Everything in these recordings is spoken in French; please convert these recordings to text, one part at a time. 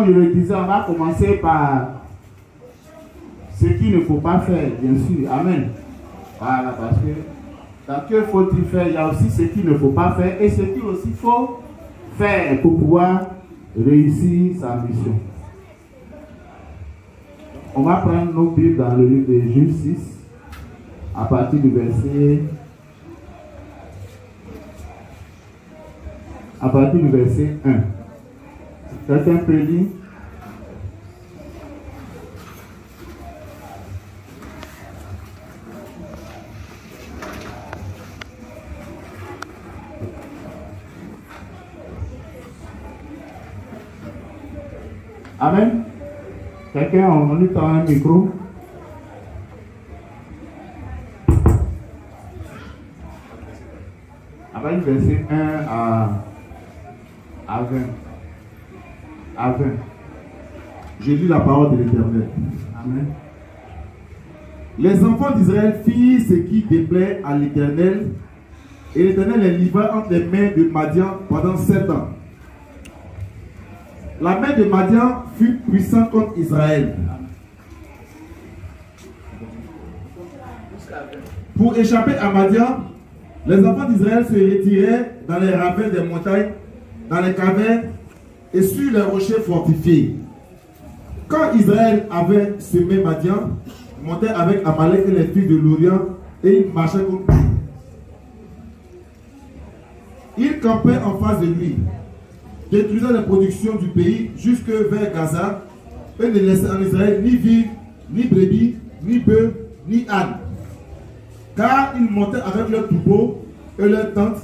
Je le disais, on va commencer par ce qu'il ne faut pas faire, bien sûr. Amen. Voilà, parce que dans que faut-il faire, il y a aussi ce qu'il ne faut pas faire et ce qu'il aussi faut faire pour pouvoir réussir sa mission. On va prendre nos Bibles dans le livre de Juge 6, à partir du verset 1. Quelqu'un peut lire? Amen. Quelqu'un, on lui tend un micro. Avec verset 1 à 20. À 20. Je lis la parole de l'Éternel. Amen. Les enfants d'Israël firent ce qui déplaît à l'Éternel, et l'Éternel les livra entre les mains de Madian pendant 7 ans. La main de Madian fut puissante contre Israël. Pour échapper à Madian, les enfants d'Israël se retiraient dans les ravins des montagnes, dans les cavernes et sur les rochers fortifiés. Quand Israël avait semé Madian, montait avec Amalek et les fils de l'Orient et il marchait contre lui. Il campait en face de lui, détruisant les productions du pays jusque vers Gaza, et ne laissait en Israël ni vivre, ni brebis, ni bœufs, ni ânes. Car ils montaient avec leurs troupeaux et leurs tentes.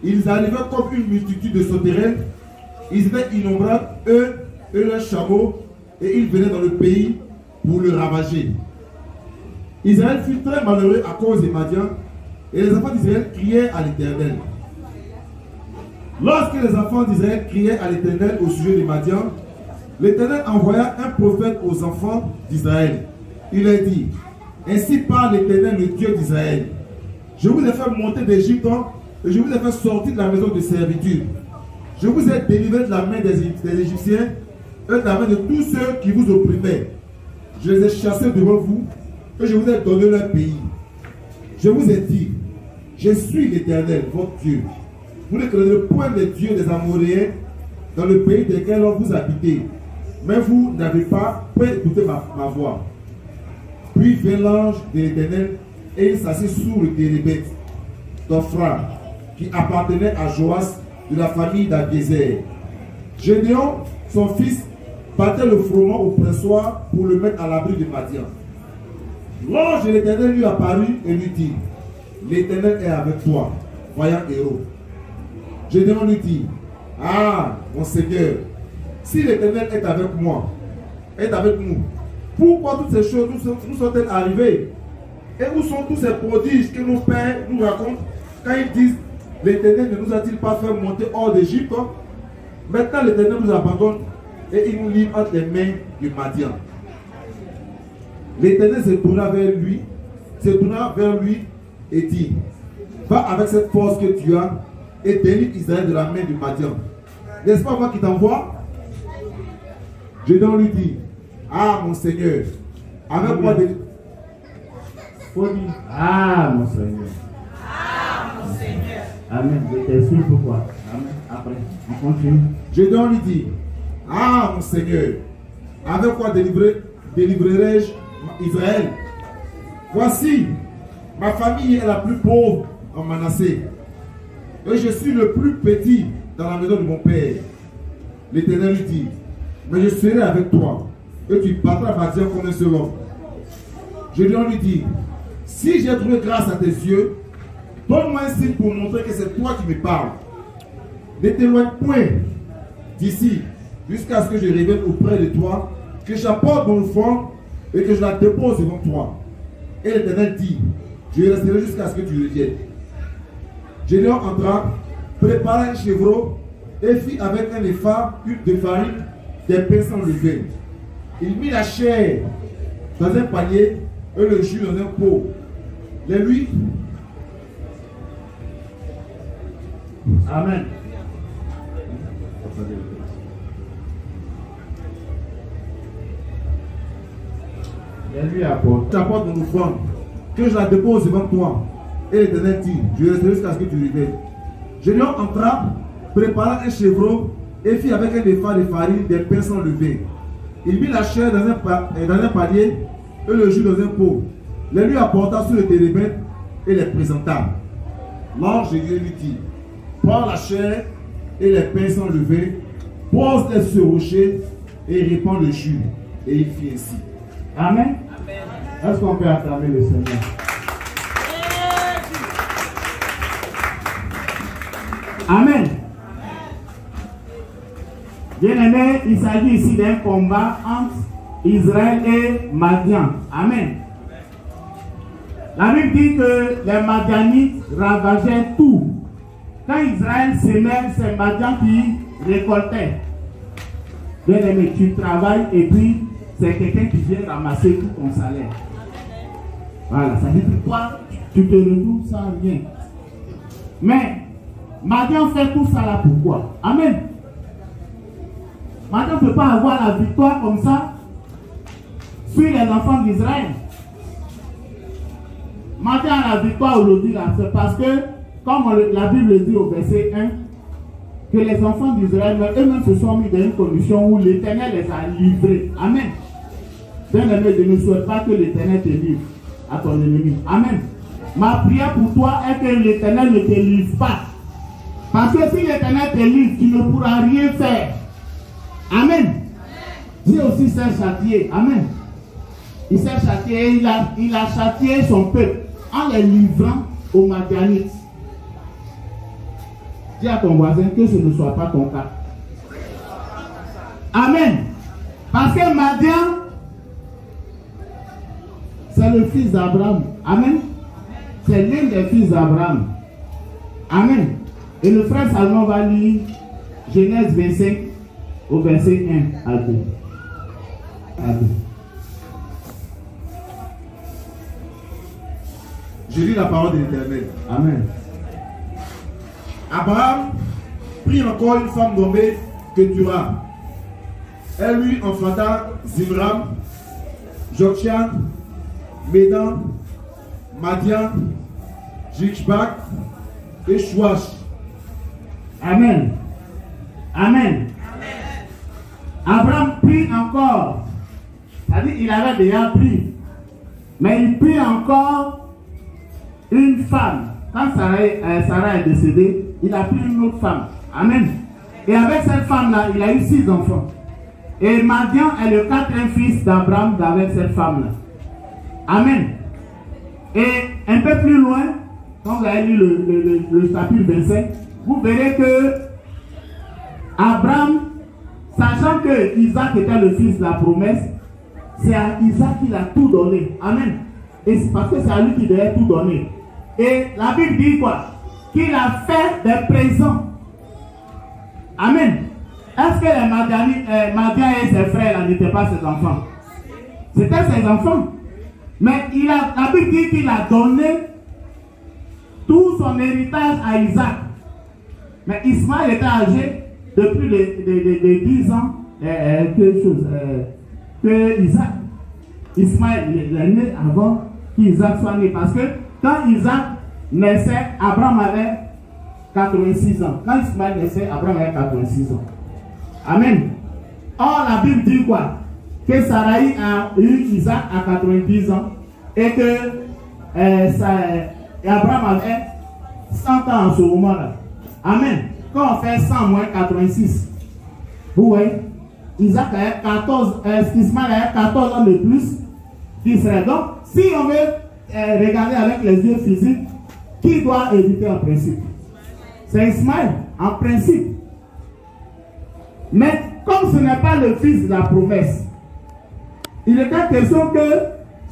Ils arrivaient comme une multitude de sauterelles. Ils étaient innombrables, eux et leurs chameaux, et ils venaient dans le pays pour le ravager. Israël fut très malheureux à cause des Madian, et les enfants d'Israël criaient à l'Éternel. Lorsque les enfants d'Israël criaient à l'Éternel au sujet des Madian, l'Éternel envoya un prophète aux enfants d'Israël. Il leur dit: ainsi parle l'Éternel, le Dieu d'Israël. Je vous ai fait monter d'Égypte et je vous ai fait sortir de la maison de servitude. Je vous ai délivré de la main des Égyptiens et de la main de tous ceux qui vous opprimaient. Je les ai chassés devant vous et je vous ai donné leur pays. Je vous ai dit: je suis l'Éternel, votre Dieu. Vous ne connaissez point les dieux des Amoréens dans le pays dans lequel vous habitez. Mais vous n'avez pas pu écouter ma voix. Puis vint l'ange de l'Éternel et il s'assit sous le térébeth d'Ophra qui appartenait à Joas de la famille d'Abiézer. Gédéon, son fils, battait le froment au pressoir pour le mettre à l'abri de Madian. L'ange de l'Éternel lui apparut et lui dit: l'Éternel est avec toi, voyant héros. Gédéon lui dit: ah, mon Seigneur, si l'Éternel est avec moi, est avec nous, pourquoi toutes ces choses nous sont-elles arrivées? Et où sont tous ces prodiges que nos pères nous racontent quand ils disent: l'Éternel ne nous a-t-il pas fait monter hors d'Égypte? Maintenant l'Éternel nous abandonne et il nous livre entre les mains du Madian. L'Éternel se tourna vers lui et dit: va avec cette force que tu as et délivre Israël de la main du Madian. N'est-ce pas moi qui t'envoie? Gédéon lui dit: ah, mon Seigneur, avec moi de... Ah, mon Seigneur. Ah, mon Seigneur. Amen. Je t'explique pourquoi. Amen. Après, on continue. Gédéon lui dit: ah, mon Seigneur, avec quoi délivrerai-je Israël? Voici, ma famille est la plus pauvre en Manassé, et je suis le plus petit dans la maison de mon père. L'Éternel lui dit: mais je serai avec toi, et tu battras Madian comme un seul homme. Gédéon lui dit: si j'ai trouvé grâce à tes yeux, donne-moi un signe pour montrer que c'est toi qui me parles. Ne t'éloigne point d'ici jusqu'à ce que je révèle auprès de toi, que j'apporte mon offrande et que je la dépose devant toi. Et l'Éternel dit: je resterai jusqu'à ce que tu reviennes. Gédéon entra, prépara un chevreau et fit avec un épha de farine des pains sans levain. Il mit la chair dans un panier et le jus dans un pot. Les lui. Amen. Et lui apporte. J'apporte mon offrande, que je la dépose devant toi. Et l'Éternel dit, je resterai jusqu'à ce que tu reviennes. Gédéon entra, prépara un chevreau et fit avec un effort de farine des pains sans levain. Il mit la chair dans un panier et le jus dans un pot. Les lui apporta sur le térébinthe et les présenta. L'ange de Dieu lui dit, prends la chair et les pains sans levain, pose-les sur le rocher et répands le jus. Et il fit ainsi. Amen. Est-ce qu'on peut acclamer le Seigneur? Amen. Bien-aimé, il s'agit ici d'un combat entre Israël et Madian. Amen. La Bible dit que les Madianites ravageaient tout. Quand Israël s'émène, c'est Madian qui récoltait. Bien-aimé, tu travailles et puis c'est quelqu'un qui vient ramasser tout ton salaire. Voilà, ça veut dire que toi, tu te retrouves sans rien. Mais Madian fait tout ça là pourquoi? Amen. Madian ne peut pas avoir la victoire comme ça sur les enfants d'Israël. Madian a la victoire aujourd'hui là, c'est parce que, comme la Bible dit au verset 1, que les enfants d'Israël eux-mêmes se sont mis dans une condition où l'Éternel les a livrés. Amen. Bien-aimé, je ne souhaite pas que l'Éternel te livre à ton ennemi. Amen. Ma prière pour toi est que l'Éternel ne te livre pas. Parce que si l'Éternel te livre, tu ne pourras rien faire. Amen. Dieu aussi s'est châtié. Amen. Il s'est châtié et il a châtié son peuple en les livrant aux Madianites. Dis à ton voisin que ce ne soit pas ton cas. Amen. Parce que Madian, c'est le fils d'Abraham. Amen. C'est l'un des fils d'Abraham. Amen. Et le frère Salomon va lire Genèse 25 au verset 1 à 2. Je lis la parole de l'Éternel. Amen. Abraham prit encore une femme nommée Keturah. Elle lui enfanta Zimram, Jokshan, Médan, Madian, Jikbak et Chouach. Amen. Amen. Abraham prit encore. C'est-à-dire qu'il avait déjà pris. Mais il prit encore une femme. Quand Sarah est décédée, il a pris une autre femme. Amen. Et avec cette femme-là, il a eu 6 enfants. Et Madian est le 4e fils d'Abraham avec cette femme-là. Amen. Et un peu plus loin, quand vous avez lu le chapitre 25, vous verrez que Abraham, sachant que Isaac était le fils de la promesse, c'est à Isaac qu'il a tout donné. Amen. Et c'est parce que c'est à lui qu'il devait tout donner. Et la Bible dit quoi? Qu'il a fait des présents. Amen. Est-ce que les Madian et ses frères n'étaient pas ses enfants? C'était ses enfants. Mais la Bible dit qu'il a donné tout son héritage à Isaac. Mais Ismaël était âgé de plus de 10 ans que Isaac. Ismaël est né avant qu'Isaac soit né. Parce que quand Isaac naissait, Abraham avait 86 ans. Quand Ismaël naissait, Abraham avait 86 ans. Amen. Or, la Bible dit quoi? Que Sarai a eu Isaac à 90 ans et que Abraham avait 100 ans en ce moment-là. Amen. Quand on fait 100 moins 86, vous voyez, Isaac avait 14, Ismaël avait 14 ans de plus qu'Israël. Donc, si on veut regarder avec les yeux physiques, qui doit hériter en principe? C'est Ismaël, en principe. Mais comme ce n'est pas le fils de la promesse, il était question que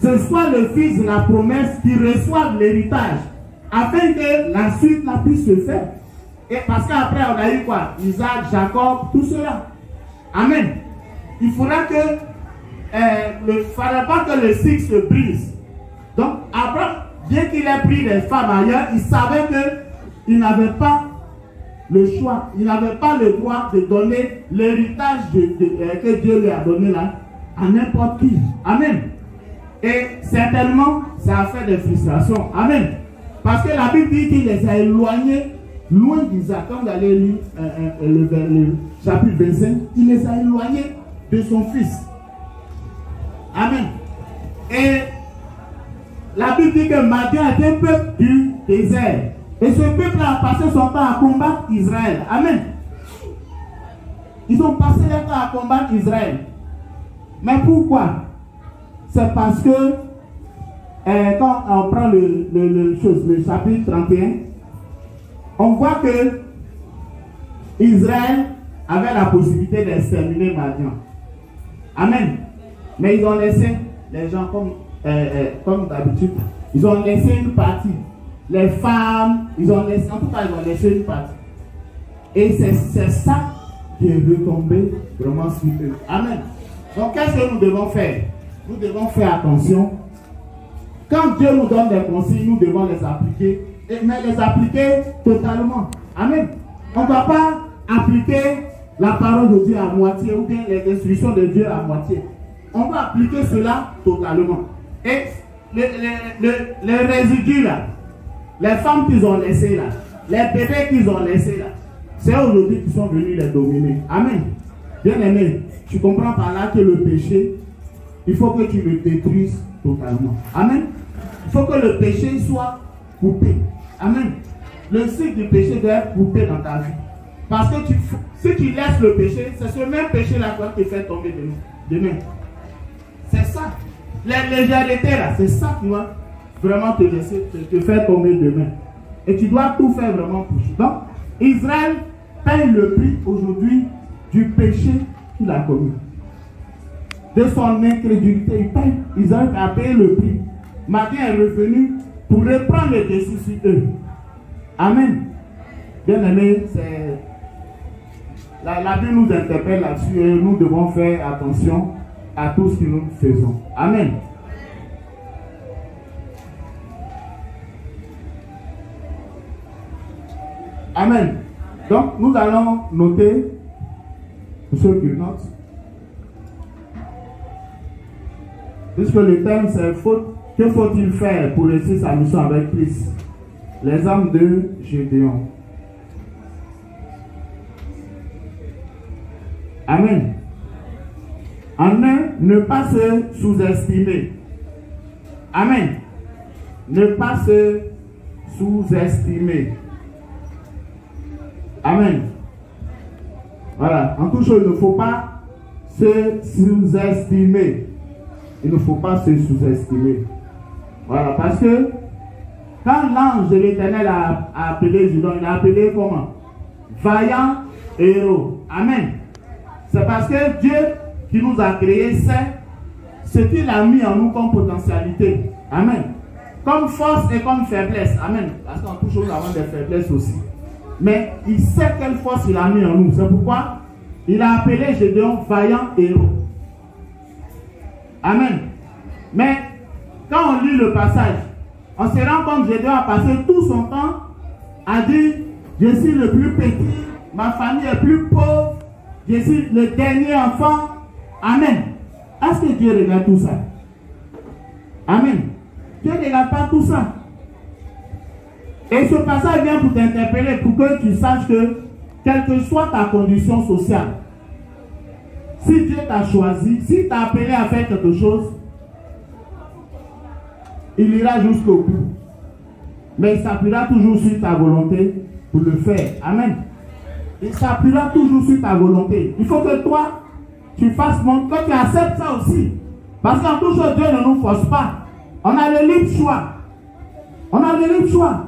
ce soit le fils de la promesse qui reçoive l'héritage, afin que la suite la puisse se faire. Et parce qu'après on a eu quoi? Isaac, Jacob, tout cela. Amen. Il faudra que il ne faudra pas que le cycle se brise. Donc Abraham, bien qu'il ait pris des femmes ailleurs, il savait qu'il n'avait pas le choix, il n'avait pas le droit de donner l'héritage que Dieu lui a donné là à n'importe qui. Amen. Et certainement, ça a fait des frustrations. Amen. Parce que la Bible dit qu'il les a éloignés loin d'Isaac. Quand vous allez lire le chapitre 25, il les a éloignés de son fils. Amen. Et la Bible dit que Madian est un peuple du désert. Et ce peuple a passé son temps à combattre Israël. Amen. Ils ont passé leur temps à combattre Israël. Mais pourquoi? C'est parce que quand on prend le chapitre 31, on voit que Israël avait la possibilité d'exterminer Madian. Amen. Mais ils ont laissé les gens comme d'habitude. Ils ont laissé une partie. Les femmes, ils ont laissé, en tout cas, ils ont laissé une partie. Et c'est ça qui est retombé vraiment sur eux. Amen. Donc, qu'est-ce que nous devons faire? Nous devons faire attention. Quand Dieu nous donne des consignes, nous devons les appliquer. Mais les appliquer totalement. Amen. On ne va pas appliquer la parole de Dieu à moitié ou bien les instructions de Dieu à moitié. On va appliquer cela totalement. Et les résidus là, les femmes qu'ils ont laissées là, les bébés qu'ils ont laissés là, c'est aujourd'hui qu'ils sont venus les dominer. Amen. Bien aimé, tu comprends par là que le péché, il faut que tu le détruises totalement. Amen. Il faut que le péché soit coupé. Amen. Le cycle du péché doit être coupé dans ta vie. Parce que si tu laisses le péché, c'est ce même péché là qui te fait tomber demain. C'est ça. La légèreté là, c'est ça qui va vraiment te faire tomber demain. Et tu dois tout faire vraiment pour ça. Donc, Israël paye le prix aujourd'hui du péché qu'il a commis. De son incrédulité, Israël a payé le prix. Madian est revenu pour reprendre le dessus sur eux. Amen. Bien aimé, la Bible nous interpelle là-dessus et nous devons faire attention à tout ce que nous faisons. Amen. Amen. Donc, nous allons noter, pour ceux qui notent, puisque le thème c'est que faut-il faire pour réussir sa mission avec Christ? Les hommes de Gédéon. Amen. En un, ne pas se sous-estimer. Amen. Ne pas se sous-estimer. Amen. Voilà. En toute chose, il ne faut pas se sous-estimer. Il ne faut pas se sous-estimer. Voilà. Parce que quand l'ange de l'Éternel a appelé Gideon, il a appelé comment? Vaillant héros. Amen. C'est parce que Dieu qui nous a créés sait ce qu'il a mis en nous comme potentialité. Amen. Comme force et comme faiblesse. Amen. Parce qu'en toute chose, nous avons des faiblesses aussi. Mais il sait quelle force il a mis en nous. C'est pourquoi il a appelé Gédéon vaillant héros. Amen. Mais quand on lit le passage, on se rend compte que Gédéon a passé tout son temps à dire: je suis le plus petit, ma famille est plus pauvre, je suis le dernier enfant. Amen. Est-ce que Dieu regarde tout ça? Amen. Dieu ne regarde pas tout ça. Et ce passage vient pour t'interpeller, pour que tu saches que, quelle que soit ta condition sociale, si Dieu t'a choisi, si t'a appelé à faire quelque chose, il ira jusqu'au bout. Mais il s'appuiera toujours sur ta volonté pour le faire. Amen. Il s'appuiera toujours sur ta volonté. Il faut que toi, tu fasses que tu acceptes ça aussi. Parce qu'en tout chose, Dieu ne nous force pas. On a le libre choix. On a le libre choix.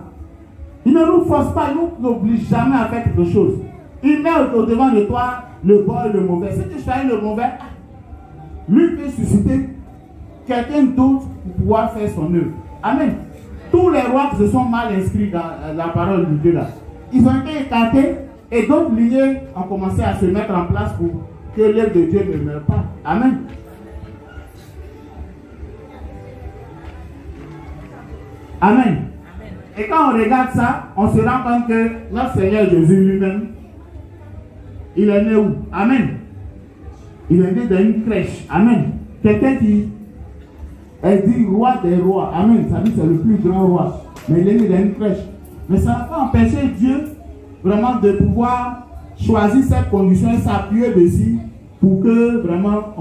Il ne nous force pas, il ne nous oblige jamais à faire quelque chose. Il met au devant de toi le bon et le mauvais. Si tu choisis le mauvais, lui peut susciter quelqu'un d'autre pour pouvoir faire son œuvre. Amen. Tous les rois qui se sont mal inscrits dans la parole de Dieu là, ils ont été écartés et d'autres lignées ont commencé à se mettre en place pour que l'œuvre de Dieu ne meure pas. Amen. Amen. Et quand on regarde ça, on se rend compte que notre Seigneur Jésus lui-même, il est né où? Amen. Il est né dans une crèche. Amen. Quelqu'un qui Elle dit roi des rois. Amen. Ça dit c'est le plus grand roi. Mais il est né dans une crèche. Mais ça n'a pas empêché Dieu vraiment de pouvoir choisir cette condition et s'appuyer dessus pour que vraiment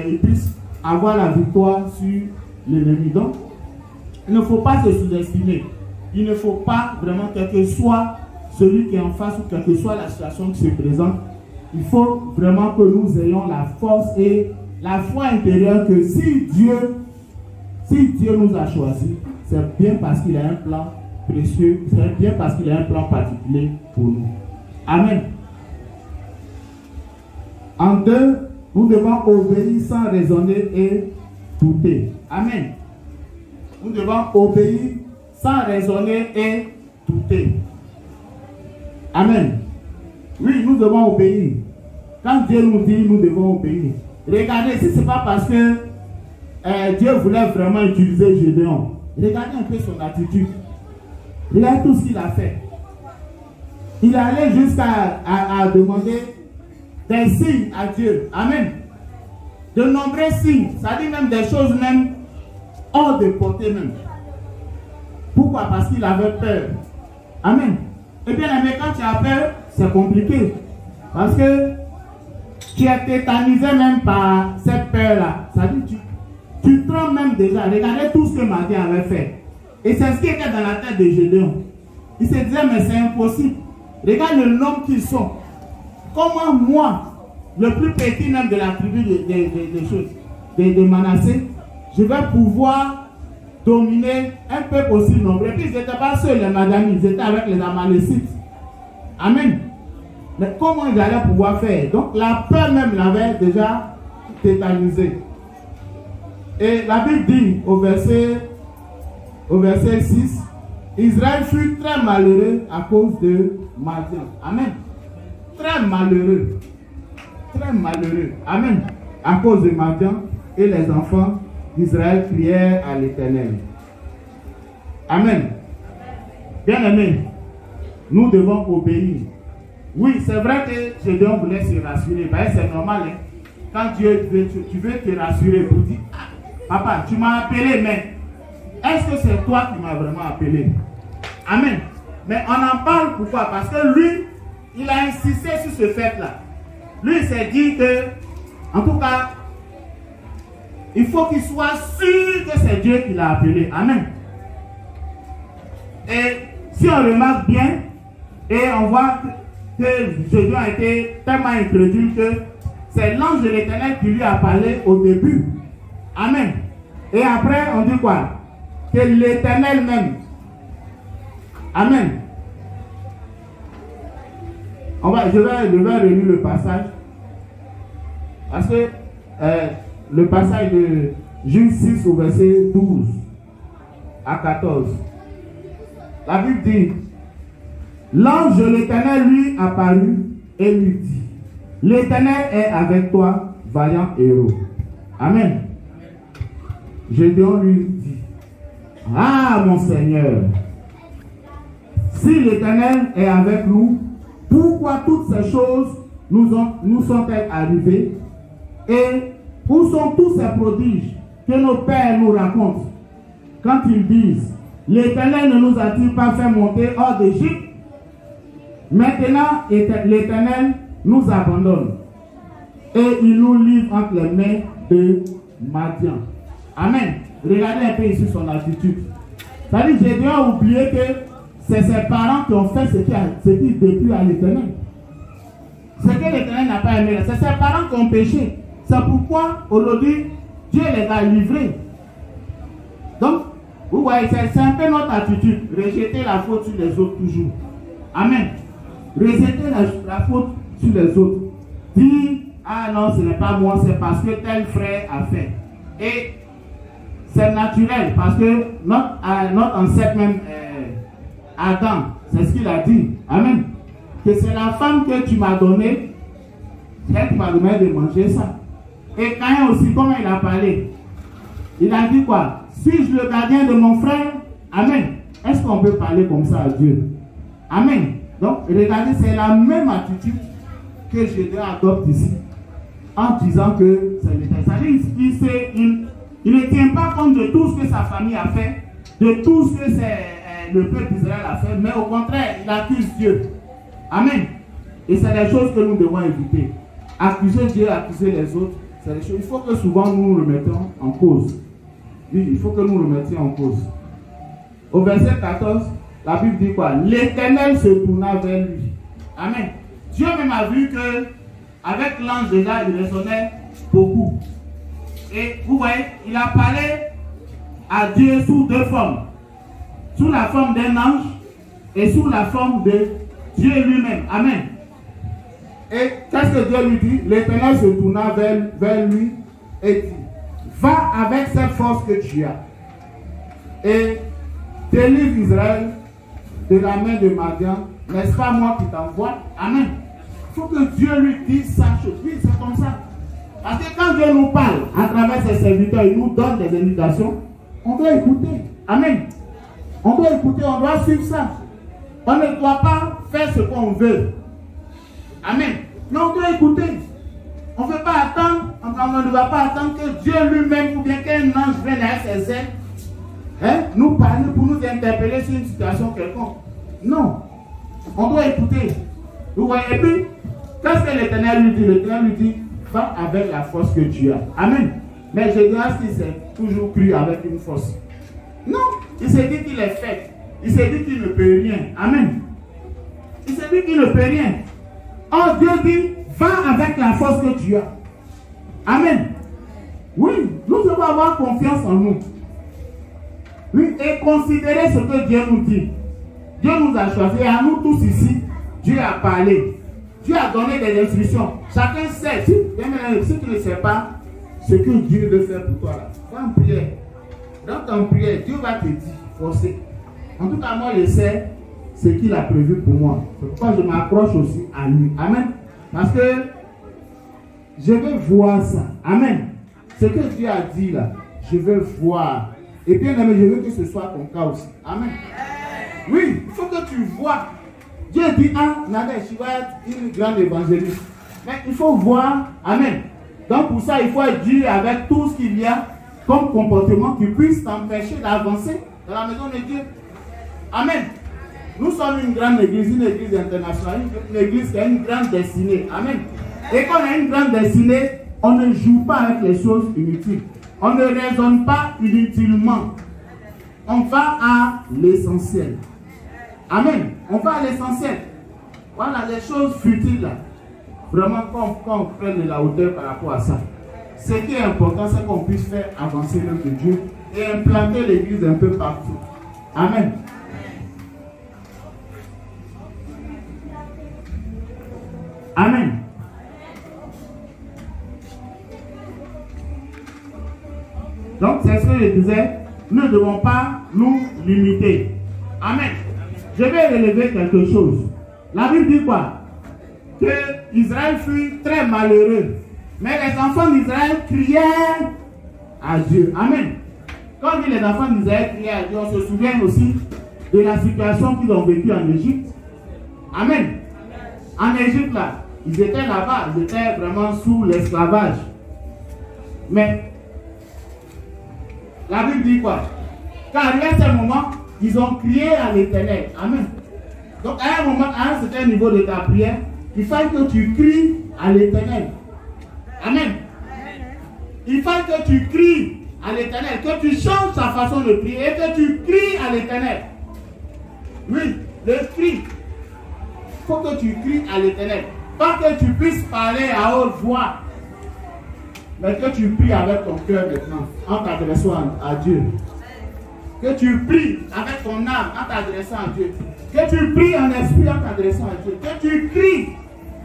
il puisse avoir la victoire sur l'ennemi. Donc, il ne faut pas se sous-estimer. Il ne faut pas vraiment, quel que soit celui qui est en face ou quelle que soit la situation qui se présente, il faut vraiment que nous ayons la force et la foi intérieure que si Dieu nous a choisis, c'est bien parce qu'il a un plan précieux, c'est bien parce qu'il a un plan particulier pour nous. Amen. En deux, nous devons obéir sans raisonner et douter. Amen. Nous devons obéir sans raisonner et douter. Amen. Oui, nous devons obéir. Quand Dieu nous dit, nous devons obéir. Regardez, si ce n'est pas parce que Dieu voulait vraiment utiliser Gédéon, regardez un peu son attitude. Regardez tout ce qu'il a fait. Il est allé jusqu'à demander des signes à Dieu. Amen. De nombreux signes. Ça dit même des choses même hors de portée même. Pourquoi? Parce qu'il avait peur. Amen. Et bien, mais quand tu as peur, c'est compliqué. Parce que tu es tétanisé même par cette peur-là. Ça dit, tu trembles même déjà. Regardez tout ce que Madian avait fait. Et c'est ce qui était dans la tête de Gédéon. Il se disait, mais c'est impossible. Regarde le nombre qu'ils sont. Comment moi, le plus petit même de la tribu de Manassé, je vais pouvoir dominer un peuple aussi nombreux. Et puis ils n'étaient pas seuls, les Madianites, ils étaient avec les Amalécites. Amen. Mais comment ils allaient pouvoir faire? Donc la peur même l'avait déjà tétanisé. Et la Bible dit au verset 6, Israël fut très malheureux à cause de Madian. Amen. Très malheureux. Très malheureux. Amen. À cause de Madian, et les enfants d'Israël crièrent à l'Éternel. Amen. Bien-aimés, nous devons obéir. Oui, c'est vrai que Gédéon voulait se rassurer. Ben, c'est normal. Hein? Quand Dieu veut, tu veux te rassurer pour dire, ah, papa, tu m'as appelé, mais est-ce que c'est toi qui m'as vraiment appelé? Amen. Mais on en parle pourquoi? Parce que lui, il a insisté sur ce fait-là. Lui, il s'est dit que, en tout cas, il faut qu'il soit sûr que c'est Dieu qui l'a appelé. Amen. Et si on remarque bien, et on voit que Gédéon a été tellement incrédule que c'est l'ange de l'Éternel qui lui a parlé au début. Amen. Et après, on dit quoi? Que l'Éternel même. Amen. Je vais relire le passage. Parce que le passage de Juge 6 au verset 12 à 14. La Bible dit, l'ange de l'Éternel lui apparut et lui dit, l'Éternel est avec toi, vaillant héros. Amen. Gédéon lui dit, ah mon Seigneur, si l'Éternel est avec nous, pourquoi toutes ces choses nous sont-elles arrivées? Et où sont tous ces prodiges que nos pères nous racontent quand ils disent, l'Éternel ne nous a-t-il pas fait monter hors d'Égypte? Maintenant, l'Éternel nous abandonne et il nous livre entre les mains de Madian. Amen. Regardez un peu ici son attitude. C'est-à-dire, Gédéon a oublié que c'est ses parents qui ont fait ce qui déplut à l'Éternel. Ce que l'Éternel n'a pas aimé, c'est ses parents qui ont péché. C'est pourquoi aujourd'hui, Dieu les a livrés. Donc, vous voyez, c'est un peu notre attitude. Rejeter la faute sur les autres toujours. Amen. Rejeter la faute sur les autres. Dire, ah non, ce n'est pas moi, c'est parce que tel frère a fait. Et c'est naturel, parce que notre ancêtre même, Adam, c'est ce qu'il a dit. Amen. Que c'est la femme que tu m'as donnée, c'est elle qui m'a donné de manger ça. Et Caïn aussi, comment il a parlé? Il a dit quoi? Suis-je le gardien de mon frère? Amen. Est-ce qu'on peut parler comme ça à Dieu? Amen. Donc, regardez, c'est la même attitude que Gédéon adopte ici, en disant que c'est l'Éternel. Il ne tient pas compte de tout ce que sa famille a fait, de tout ce que le peuple d'Israël a fait, mais au contraire, il accuse Dieu. Amen. Et c'est des choses que nous devons éviter. Accuser Dieu, accuser les autres, c'est des choses. Il faut que souvent nous nous remettons en cause. Oui, il faut que nous nous remettions en cause. Au verset 14, la Bible dit quoi? L'Éternel se tourna vers lui. Amen. Dieu même a vu que avec l'ange déjà, il résonnait beaucoup. Et vous voyez, il a parlé à Dieu sous deux formes. Sous la forme d'un ange et sous la forme de Dieu lui-même. Amen. Et qu'est-ce que Dieu lui dit? L'Éternel se tourna vers lui et dit, va avec cette force que tu as et délivre Israël de la main de Madian. N'est-ce pas moi qui t'envoie? Amen. Il faut que Dieu lui dise sa chose. Oui, c'est comme ça. Parce que quand Dieu nous parle à travers ses serviteurs, il nous donne des indications, on doit écouter. Amen. On doit écouter, on doit suivre ça. On ne doit pas faire ce qu'on veut. Amen. Mais on doit écouter. On ne veut pas attendre, on ne va pas attendre que Dieu lui-même ou bien qu'un ange vienne avec ses ailes, nous parler pour nous interpeller sur une situation quelconque. Non. On doit écouter. Vous voyez, et puis, qu'est-ce que l'Éternel lui dit? L'Éternel lui dit, va avec la force que tu as. Amen. Mais je dirais qu'il s'est toujours cru avec une force. Non. Il s'est dit qu'il est fait. Il s'est dit qu'il ne peut rien. Amen. Il s'est dit qu'il ne peut rien. Oh, Dieu dit, va avec la force que tu as. Amen. Oui, nous devons avoir confiance en nous. Oui, et considérer ce que Dieu nous dit. Dieu nous a choisi, et à nous tous ici, Dieu a parlé. Dieu a donné des instructions. Chacun sait. Si tu ne sais pas ce que Dieu veut faire pour toi, là, va en prière. Dans ton prière, Dieu va te dire, forcer. En tout cas, moi, je sais ce qu'il a prévu pour moi. C'est pourquoi je m'accroche aussi à lui. Amen. Parce que je veux voir ça. Amen. Ce que Dieu a dit là, je veux voir. Et bien aimé, je veux que ce soit ton cas aussi. Amen. Oui, il faut que tu vois. Dieu dit, Nadège, tu vas être une grande évangéliste. Mais il faut voir. Amen. Donc pour ça, il faut être dur avec tout ce qu'il y a comme comportement qui puisse t'empêcher d'avancer dans la maison de Dieu. Amen. Nous sommes une grande église internationale, une église qui a une grande destinée. Amen. Et quand on a une grande destinée, on ne joue pas avec les choses inutiles. On ne raisonne pas inutilement. On va à l'essentiel. Amen. On va à l'essentiel. Voilà les choses futiles là. Vraiment, quand on prenne de la hauteur par rapport à ça. Ce qui est important, c'est qu'on puisse faire avancer l'œuvre de Dieu et implanter l'église un peu partout. Amen. Amen. Donc, c'est ce que je disais. Nous ne devons pas nous limiter. Amen. Je vais relever quelque chose. La Bible dit quoi? Que Israël fut très malheureux. Mais les enfants d'Israël criaient à Dieu. Amen. Quand on dit les enfants d'Israël criaient à Dieu, on se souvient aussi de la situation qu'ils ont vécue en Égypte. Amen. En Égypte, là, ils étaient là-bas, ils étaient vraiment sous l'esclavage. Mais la Bible dit quoi? Quand arrivé à ce moment, ils ont crié à l'Éternel. Amen. Donc à un moment, à un certain niveau de ta prière, il faut que tu cries à l'Éternel. Amen. Il faut que tu cries à l'Éternel, que tu changes ta façon de prier et que tu cries à l'Éternel. Oui, le cri. Il faut que tu cries à l'Éternel. Pas que tu puisses parler à haute voix, mais que tu pries avec ton cœur maintenant, en t'adressant à Dieu. Que tu pries avec ton âme en t'adressant à Dieu. Que tu pries en esprit en t'adressant à Dieu. Que tu cries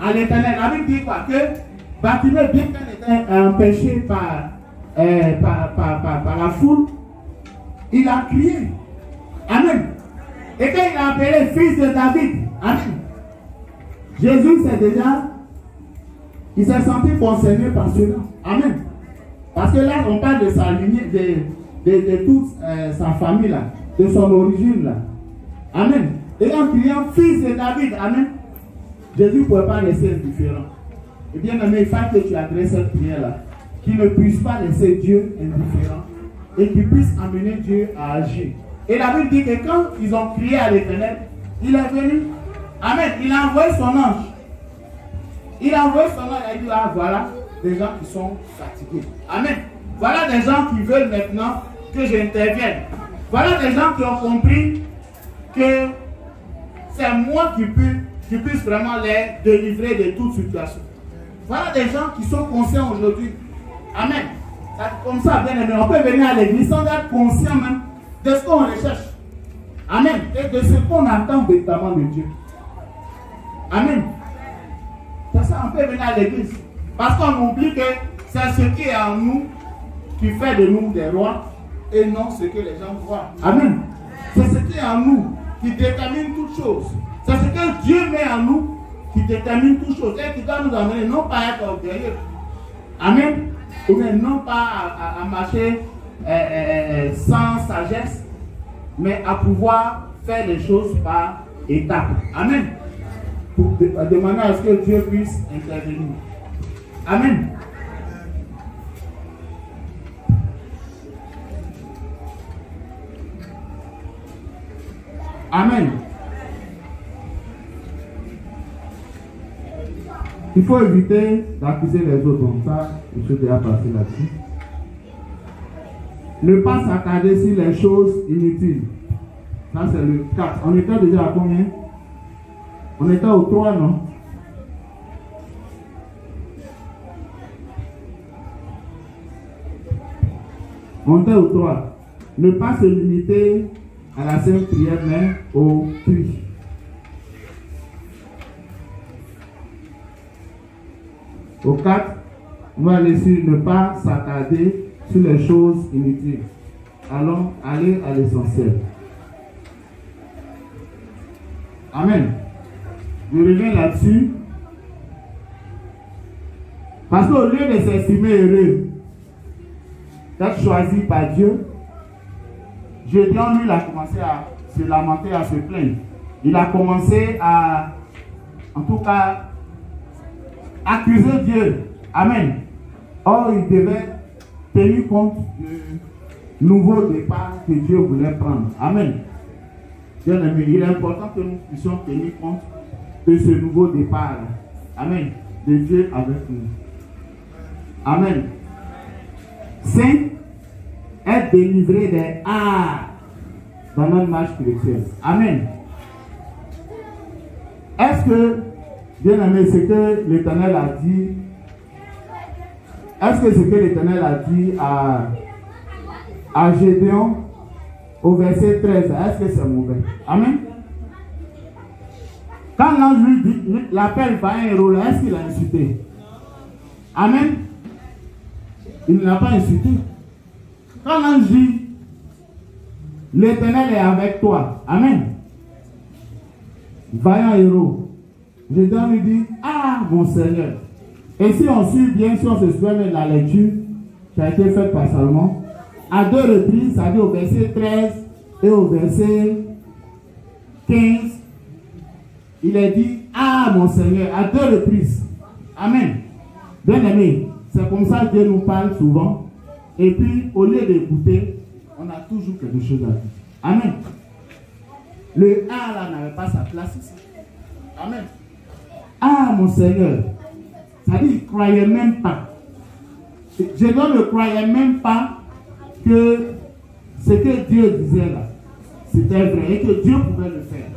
à l'Éternel. La Bible dit quoi? Que Bartimée, bien qu'elle était empêché par la foule, il a crié. Amen. Et quand il a appelé fils de David, amen. Jésus il s'est senti concerné par cela. Amen. Parce que là, on parle de sa lignée, de toute sa famille là, de son origine là. Amen. Et en criant fils de David, amen. Jésus ne pouvait pas laisser indifférent. Et bien aimé, il faut que tu adresses cette prière là. qui ne puisse pas laisser Dieu indifférent et qui puisse amener Dieu à agir. Et la Bible dit que quand ils ont crié à l'Éternel, il est venu. Amen. Il a envoyé son ange. Il a envoyé son ange et il a dit, ah voilà des gens qui sont fatigués. Amen. Voilà des gens qui veulent maintenant que j'intervienne. Voilà des gens qui ont compris que c'est moi qui puisse vraiment les délivrer de toute situation. Voilà des gens qui sont conscients aujourd'hui. Amen. Comme ça, bien aimé, on peut venir à l'église sans être conscient même de ce qu'on recherche. Amen. Et de ce qu'on attend véritablement de Dieu. Amen. C'est ça, on peut venir à l'église. Parce qu'on oublie que c'est ce qui est en nous qui fait de nous des rois et non ce que les gens voient. Amen. C'est ce qui est en nous qui détermine toutes choses. C'est ce que Dieu met en nous qui détermine toutes choses. Et qui doit nous amener non pas à être orgueilleux. Amen. Ou bien non pas à marcher sans sagesse, mais à pouvoir faire les choses par étapes. Amen. Pour demander à ce que Dieu puisse intervenir. Amen. Amen. Il faut éviter d'accuser les autres comme ça. Je suis déjà passé là-dessus. Ne pas s'attarder sur les choses inutiles. Ça, c'est le 4. On était déjà à combien? On était au 3, non? On était au 3. Ne pas se limiter à la sainte prière, mais au cri. Au 4, on va aller sur ne pas s'attarder sur les choses inutiles. Allons aller à l'essentiel. Amen. Je reviens là-dessus. Parce qu'au lieu de s'estimer heureux, d'être choisi par Dieu, Gédéon, lui, il a commencé à se lamenter, à se plaindre. Il a commencé à, en tout cas, accuser Dieu. Amen. Or, il devait tenir compte du nouveau départ que Dieu voulait prendre. Amen. Bien aimé, il est important que nous puissions tenir compte de ce nouveau départ. Amen. De Dieu avec nous. Amen. 5. Être délivré des arts dans notre marche chrétienne. Amen. Est-ce que, bien aimé, ce que l'Éternel a dit, est-ce que ce que l'Éternel a dit à Gédéon au verset 13, est-ce que c'est mauvais? Amen. Quand l'ange lui dit, l'appelle par un héros, est-ce qu'il a insulté? Amen. Il ne l'a pas insulté. Quand l'ange dit, l'Éternel est avec toi. Amen. Vaillant héros. Gédéon lui dit, ah mon Seigneur. Et si on suit bien, si on se souvient de la lecture qui a été faite par Salomon, à 2 reprises, ça dit au verset 13 et au verset 15, il est dit, ah mon Seigneur, à 2 reprises. Amen. Bien aimé, c'est comme ça que Dieu nous parle souvent. Et puis, au lieu d'écouter, on a toujours quelque chose à dire. Amen. Le ah là n'avait pas sa place ici. Amen. Ah mon Seigneur. Ça dit, il ne croyait même pas. Gédéon ne croyait même pas que ce que Dieu disait là, c'était vrai et que Dieu pouvait le faire.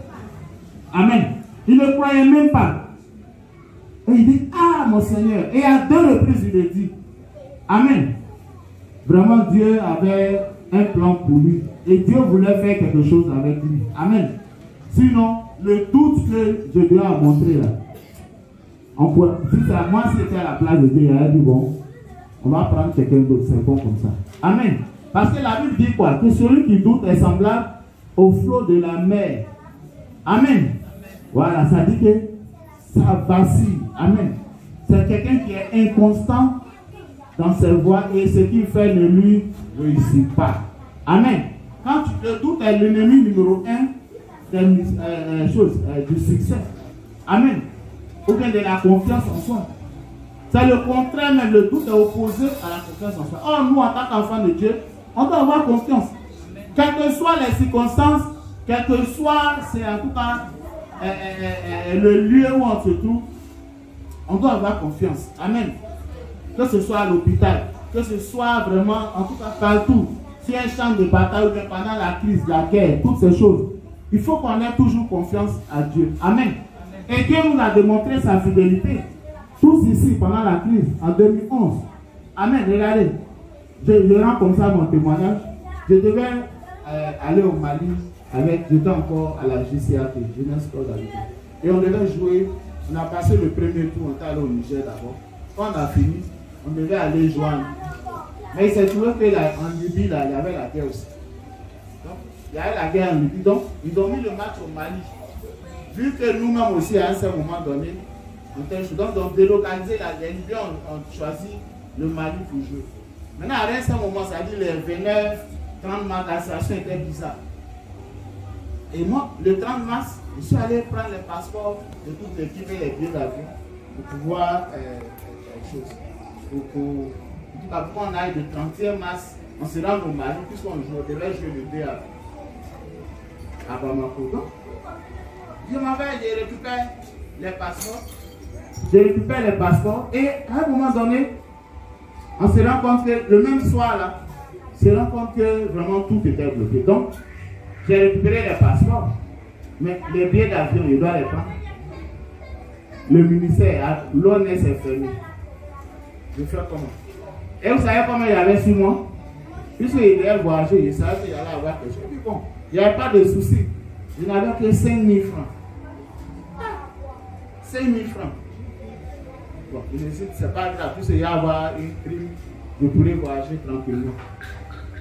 Amen. Il ne croyait même pas. Et il dit, ah mon Seigneur. Et à 2 reprises, il le dit. Amen. Vraiment, Dieu avait un plan pour lui. Et Dieu voulait faire quelque chose avec lui. Amen. Sinon, le doute que Gédéon a montré là, si c'est moi, si c'était à la place de Dieu, il a dit, bon, on va prendre quelqu'un d'autre, c'est bon comme ça. Amen. Parce que la Bible dit quoi? Que celui qui doute est semblable au flot de la mer. Amen. Voilà, ça dit que ça vacille. Amen. C'est quelqu'un qui est inconstant dans ses voies et ce qu'il fait ne lui réussit pas. Amen. Quand le doute est l'ennemi numéro 1 du succès. Amen. Ou bien de la confiance en soi. C'est le contraire, mais le doute est opposé à la confiance en soi. Or, nous, en tant qu'enfants de Dieu, on doit avoir confiance. Quelles que soient les circonstances, quel que soit, c'est en tout cas le lieu où on se trouve, on doit avoir confiance. Amen. Que ce soit à l'hôpital, que ce soit vraiment, en tout cas partout, si un champ de bataille ou bien pendant la crise, la guerre, toutes ces choses, il faut qu'on ait toujours confiance à Dieu. Amen. Et Dieu nous a démontré sa fidélité. Tous ici, pendant la crise, en 2011. Amen. Regardez, je rends comme ça mon témoignage. Je devais aller au Mali j'étais encore à la JCAT, Jeunesse Corps d'Habitat. Et on devait jouer, on a passé le premier tour, on était allé au Niger d'abord. Quand on a fini, on devait aller joindre. Mais il s'est trouvé qu'en Libye, il y avait la guerre aussi. Donc, il y avait la guerre en Libye. Donc, ils ont mis le match au Mali. Vu que nous-mêmes aussi, à un certain moment donné, on délocalisé la Libye, on choisit le Mali pour jouer. Maintenant, à un certain moment, ça dit les 29, 30 mars, la situation était bizarre. Et moi, le 30 mars, je suis allé prendre les passeports de toute l'équipe et les billets d'avion pour pouvoir quelque chose. Pour qu'on aille le 31 mars, on se rend au Mali, puisqu'on devait jouer le 2 avril à Bamako. Donc, j'ai récupéré les passeports. J'ai récupéré les passeports et à un moment donné, on se rend compte que le même soir là, on se rend compte que vraiment tout était bloqué. Donc, j'ai récupéré les passeports, mais les billets d'avion, je dois les prendre. Le ministère, l'ONS est fermé. Je fais comment? Et vous savez comment il y avait sur moi? Puisqu'il devait voyager, il savait qu'il allait avoir quelque chose. Et puis bon, il n'y avait pas de souci. Je n'avais que 5 000 francs. 5 000 francs. Bon, je me suis dit, c'est pas grave, puisqu'il y a avoir une prime, je pourrais voyager tranquillement.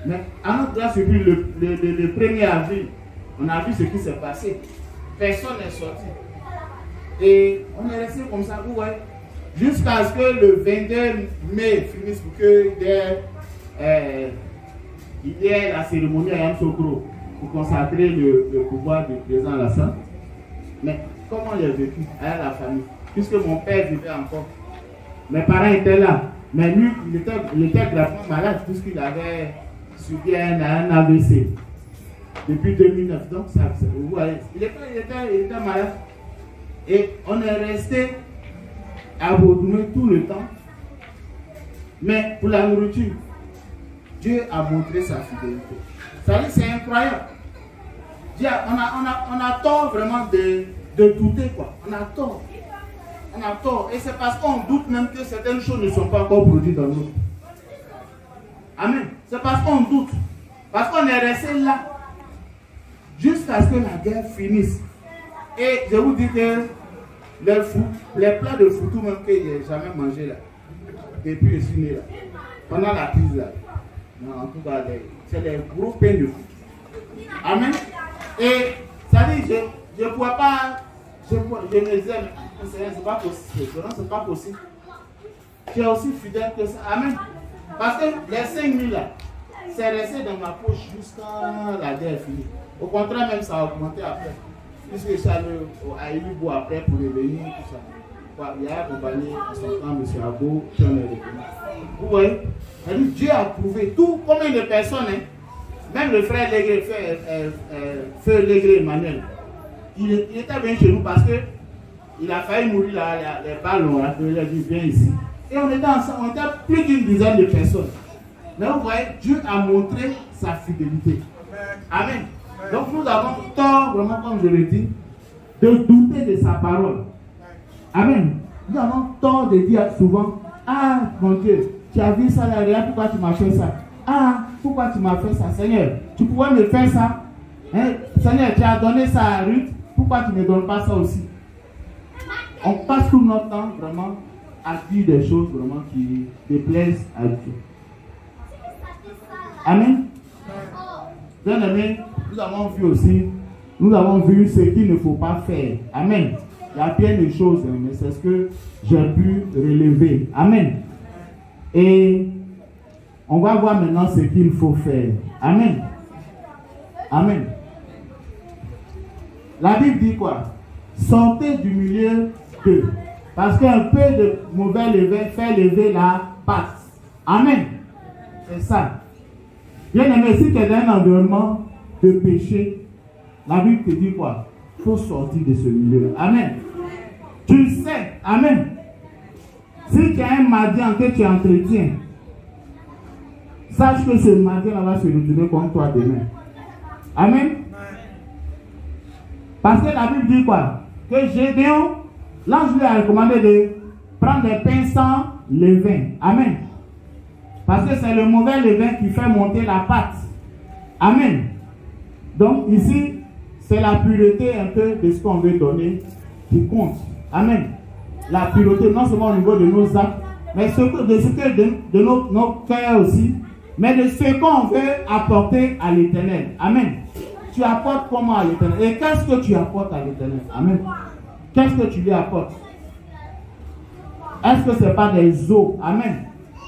Mais à notre grâce, depuis le 1er avril, on a vu ce qui s'est passé. Personne n'est sorti. Et on est resté comme ça, vous voyez, jusqu'à ce que le 22 mai finisse pour qu'il y ait la cérémonie à Yamoussoukro pour consacrer le pouvoir du président Alassane. Mais comment j'ai vécu avec la famille? Puisque mon père vivait encore. Mes parents étaient là. Mais lui, il était gravement malade puisqu'il avait subi un AVC depuis 2009. Donc, vous voyez, il était malade. Et on est resté à Bodoumé tout le temps. Mais pour la nourriture, Dieu a montré sa fidélité. Ça veut dire, c'est incroyable. On a tort vraiment de douter, quoi. On a tort. On a tort. Et c'est parce qu'on doute même que certaines choses ne sont pas encore produites dans notre vie. Amen. C'est parce qu'on doute. Parce qu'on est resté là jusqu'à ce que la guerre finisse. Et je vous dis que les plats de foutou même que j'ai jamais mangé là, depuis que je suis né là, pendant la crise là, non, en tout cas, c'est les gros pains de foutu. Amen. Et ça dit, je ne pouvais pas, je me disais, c'est pas possible, c'est pas possible. Tu es aussi fidèle que ça. Amen. Parce que les 5 000 là, c'est resté dans ma poche jusqu'à la guerre finie. Au contraire, même ça a augmenté après. Puisque je suis allé à Ilibo après pour réveiller tout ça. Il y a accompagné en son temps M. Abo, qui en est revenu. Vous voyez, Dieu a prouvé tout. Combien de personnes, hein? Même le frère Légré, Feu Légré Emmanuel, il était bien chez nous parce qu'il a failli mourir là, les balles ont appelé, il a dit viens ici. Et on était ensemble, on était plus d'une dizaine de personnes. Mais vous voyez, Dieu a montré sa fidélité. Amen. Donc nous avons tort, vraiment comme je le dis, de douter de sa parole. Amen. Nous avons tort de dire souvent, ah mon Dieu, tu as vu ça là, regarde pourquoi tu m'as fait ça. Ah, pourquoi tu m'as fait ça, Seigneur? Tu pouvais me faire ça. Hein? Seigneur, tu as donné ça à Ruth, pourquoi tu ne me donnes pas ça aussi? On passe tout notre temps vraiment à dire des choses vraiment qui déplaisent à Dieu. Amen. Bien aimé, nous avons vu aussi, nous avons vu ce qu'il ne faut pas faire. Amen. Il y a bien des choses, mais c'est ce que j'ai pu relever. Amen. Et on va voir maintenant ce qu'il faut faire. Amen. Amen. La Bible dit quoi? Sortez du milieu d'eux Parce qu'un peu de mauvais levain fait lever la pâte. Amen. C'est ça. Bien aimé, si tu es dans un environnement de péché, la Bible te dit quoi? Il faut sortir de ce milieu. Amen. Tu sais. Amen. Si tu as un madian que tu entretiens, sache que ce madian va se retourner contre toi demain. Amen. Parce que la Bible dit quoi? Que Gédéon, l'ange lui a recommandé de prendre des pains sans levain. Amen. Parce que c'est le mauvais levain qui fait monter la pâte. Amen. Donc ici, c'est la pureté un peu de ce qu'on veut donner qui compte. Amen. La pureté, non seulement au niveau de nos actes, mais de nos cœurs aussi, mais de ce qu'on veut apporter à l'Éternel. Amen. Tu apportes comment à l'Éternel? Et qu'est-ce que tu apportes à l'Éternel? Amen. Qu'est-ce que tu lui apportes? Est-ce que ce n'est pas des os? Amen.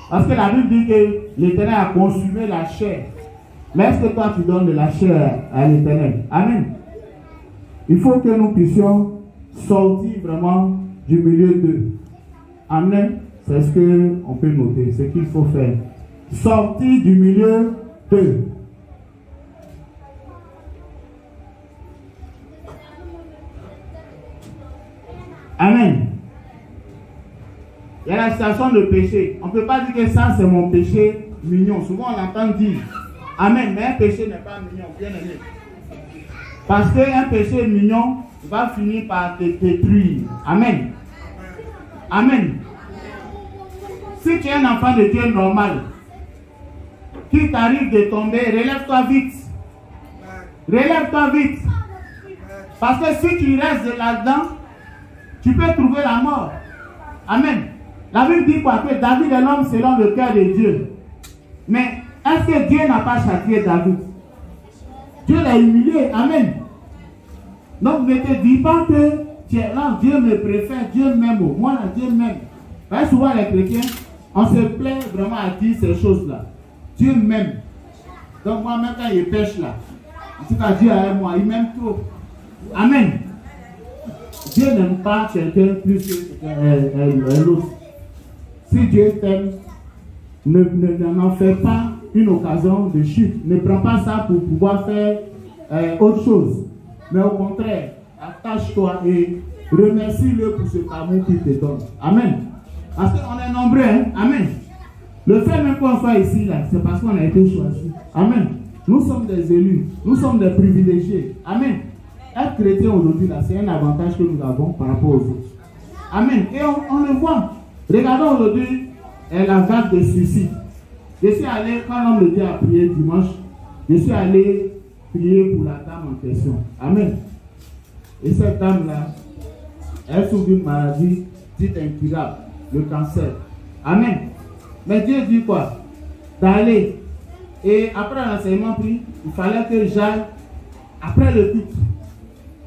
Parce que la Bible dit que l'Éternel a consumé la chair. Mais est-ce que toi tu donnes de la chair à l'Éternel? Amen. Il faut que nous puissions sortir vraiment du milieu d'eux. Amen. C'est ce qu'on peut noter, ce qu'il faut faire. Sortir du milieu d'eux. Amen. Il y a la situation de péché. On ne peut pas dire que ça c'est mon péché mignon. Souvent on entend dire Amen, mais un péché n'est pas mignon, bien aimé. Parce qu'un péché mignon va finir par te détruire. Amen. Amen. Si tu es un enfant de Dieu normal, qu'il t'arrive de tomber, relève-toi vite. Relève-toi vite. Parce que si tu restes là-dedans, tu peux trouver la mort. Amen. La Bible dit quoi? Que David est l'homme selon le cœur de Dieu. Mais est-ce que Dieu n'a pas châtié David? Dieu l'a humilié. Amen. Donc ne te dis pas que tu es là, Dieu me préfère, Dieu m'aime. Moi là, Dieu m'aime. Parce que souvent les chrétiens, on se plaît vraiment à dire ces choses-là. Dieu m'aime. Donc moi même quand il pêche là, en tout cas Dieu aime moi, il m'aime trop. Amen. Dieu n'aime pas quelqu'un plus que l'autre. Si Dieu t'aime, n'en fais pas une occasion de chute. Ne prends pas ça pour pouvoir faire autre chose. Mais au contraire, attache-toi et remercie-le pour ce amour qu'il te donne. Amen. Parce qu'on est nombreux. Hein? Amen. Le fait même qu'on soit ici, là, c'est parce qu'on a été choisi. Amen. Nous sommes des élus. Nous sommes des privilégiés. Amen. Être chrétien aujourd'hui, là, c'est un avantage que nous avons par rapport aux autres. Amen. Et on le voit. Regardons aujourd'hui la vague de suicide. Je suis allé, quand l'homme de Dieu a prié dimanche, je suis allé prier pour la dame en question. Amen. Et cette dame-là, elle souffre d'une maladie dite incurable, le cancer. Amen. Mais Dieu dit quoi? D'aller. Et après l'enseignement pris, il fallait que j'aille après le culte.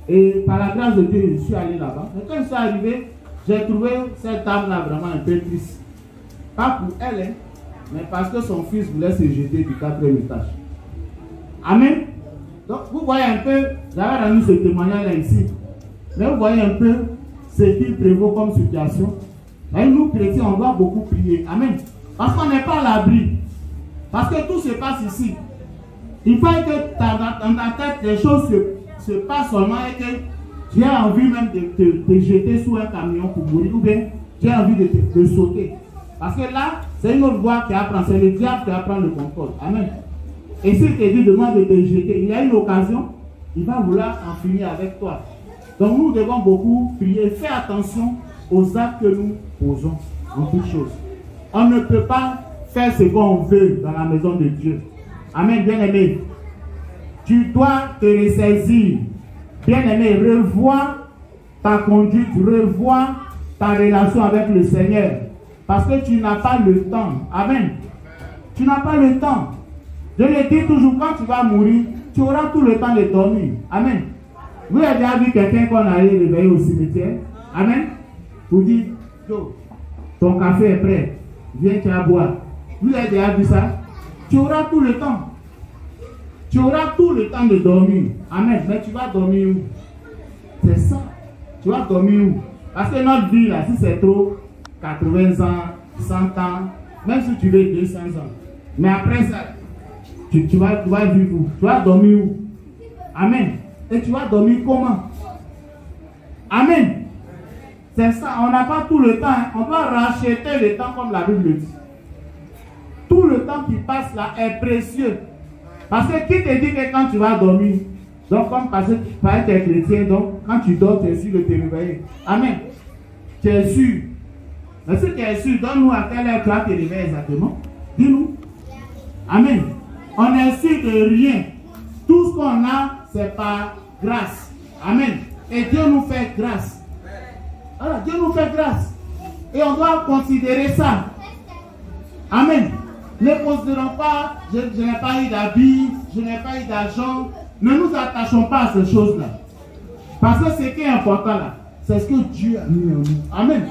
Et par la grâce de Dieu, je suis allé là-bas. Et quand je suis arrivé, j'ai trouvé cette dame-là vraiment un peu triste. Pas pour elle, hein, mais parce que son fils voulait se jeter du 4e étage. Amen. Donc vous voyez un peu, j'avais rendu ce témoignage-là ici. Mais vous voyez un peu ce qu'il prévaut comme situation. Et nous, chrétiens, on doit beaucoup prier. Amen. Parce qu'on n'est pas à l'abri. Parce que tout se passe ici. Il faut que dans ta tête, les choses se passent seulement et que tu as envie même de te jeter sous un camion pour mourir. Ou bien tu as envie de sauter. Parce que là, c'est une autre voie qui apprend. C'est le diable qui apprend le contrôle. Amen. Et s'il te dit demain de te jeter, il y a une occasion, il va vouloir en finir avec toi. Donc nous devons beaucoup prier. Fais attention aux actes que nous posons en toutes choses. On ne peut pas faire ce qu'on veut dans la maison de Dieu. Amen, bien-aimé. Tu dois te ressaisir. Bien-aimé, revois ta conduite, revois ta relation avec le Seigneur. Parce que tu n'as pas le temps. Amen. Tu n'as pas le temps. Je le dis toujours, quand tu vas mourir, tu auras tout le temps de dormir. Amen. Vous avez déjà vu quelqu'un qu'on allait réveiller au cimetière? Amen. Vous dites, Joe, ton café est prêt. Viens, tu vas boire. Vous avez déjà vu ça? Tu auras tout le temps. Tu auras tout le temps de dormir. Amen. Mais tu vas dormir où? C'est ça. Tu vas dormir où? Parce que notre vie, là, si c'est trop, 80 ans, 100 ans, même si tu veux 200 ans. Mais après ça, tu vas vivre où? Tu vas dormir où? Amen. Et tu vas dormir comment? Amen. C'est ça, on n'a pas tout le temps. Hein. On doit racheter le temps comme la Bible le dit. Tout le temps qui passe là est précieux. Parce que qui te dit que quand tu vas dormir, donc comme parce que tu es chrétien, donc quand tu dors, tu es sûr de te réveiller. Amen. Tu es sûr. Mais si tu es sûr, donne-nous à quelle heure tu vas te réveiller exactement. Dis-nous. Amen. On est sûr de rien. Tout ce qu'on a, c'est par grâce. Amen. Et Dieu nous fait grâce. Alors, Dieu nous fait grâce. Et on doit considérer ça. Amen. Ne considérons pas, je n'ai pas eu d'habits, je n'ai pas eu d'argent. Ne nous attachons pas à ces choses-là. Parce que ce qui est important là, c'est ce que Dieu a mis en nous. Amen.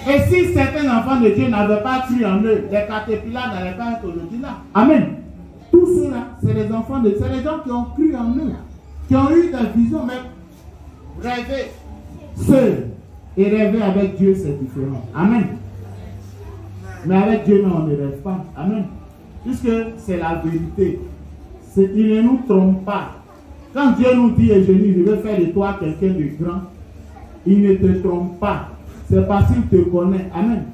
Et si certains enfants de Dieu n'avaient pas cru en eux, les caterpillars n'allaient pas être aujourd'hui là. Amen. Tout cela, c'est les enfants de Dieu. C'est les gens qui ont cru en eux, qui ont eu des visions, même rêver seuls. Et rêver avec Dieu, c'est différent. Amen. Mais avec Dieu, non, on ne rêve pas. Amen. Puisque c'est la vérité. Il ne nous trompe pas. Quand Dieu nous dit, Eugénie, je vais faire de toi quelqu'un de grand, il ne te trompe pas. C'est parce qu'il te connaît. Amen.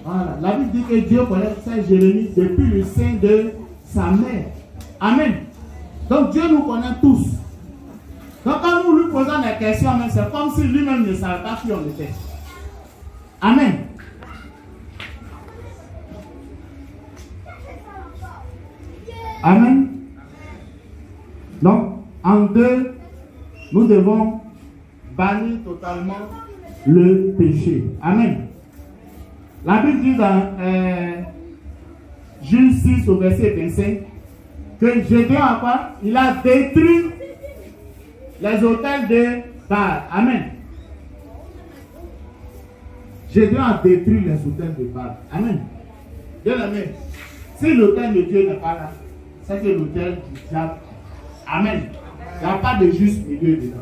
Voilà. La Bible dit que Dieu connaît Saint Jérémie depuis le sein de sa mère. Amen. Donc Dieu nous connaît tous. Donc quand nous lui posons des questions, c'est comme si lui-même ne savait pas qui on était. Amen. Amen. Donc, en deux, nous devons bannir totalement le péché. Amen. La Bible dit dans Jules 6 au verset 25 que Gédéon a quoi? Il a détruit les autels de Baal. Amen. Gédéon a détruit les autels de Baal. Amen. Bien aimé. Si l'autel de Dieu n'est pas là, c'est que l'autel du diable. Amen. Il n'y a pas de juste milieu dedans.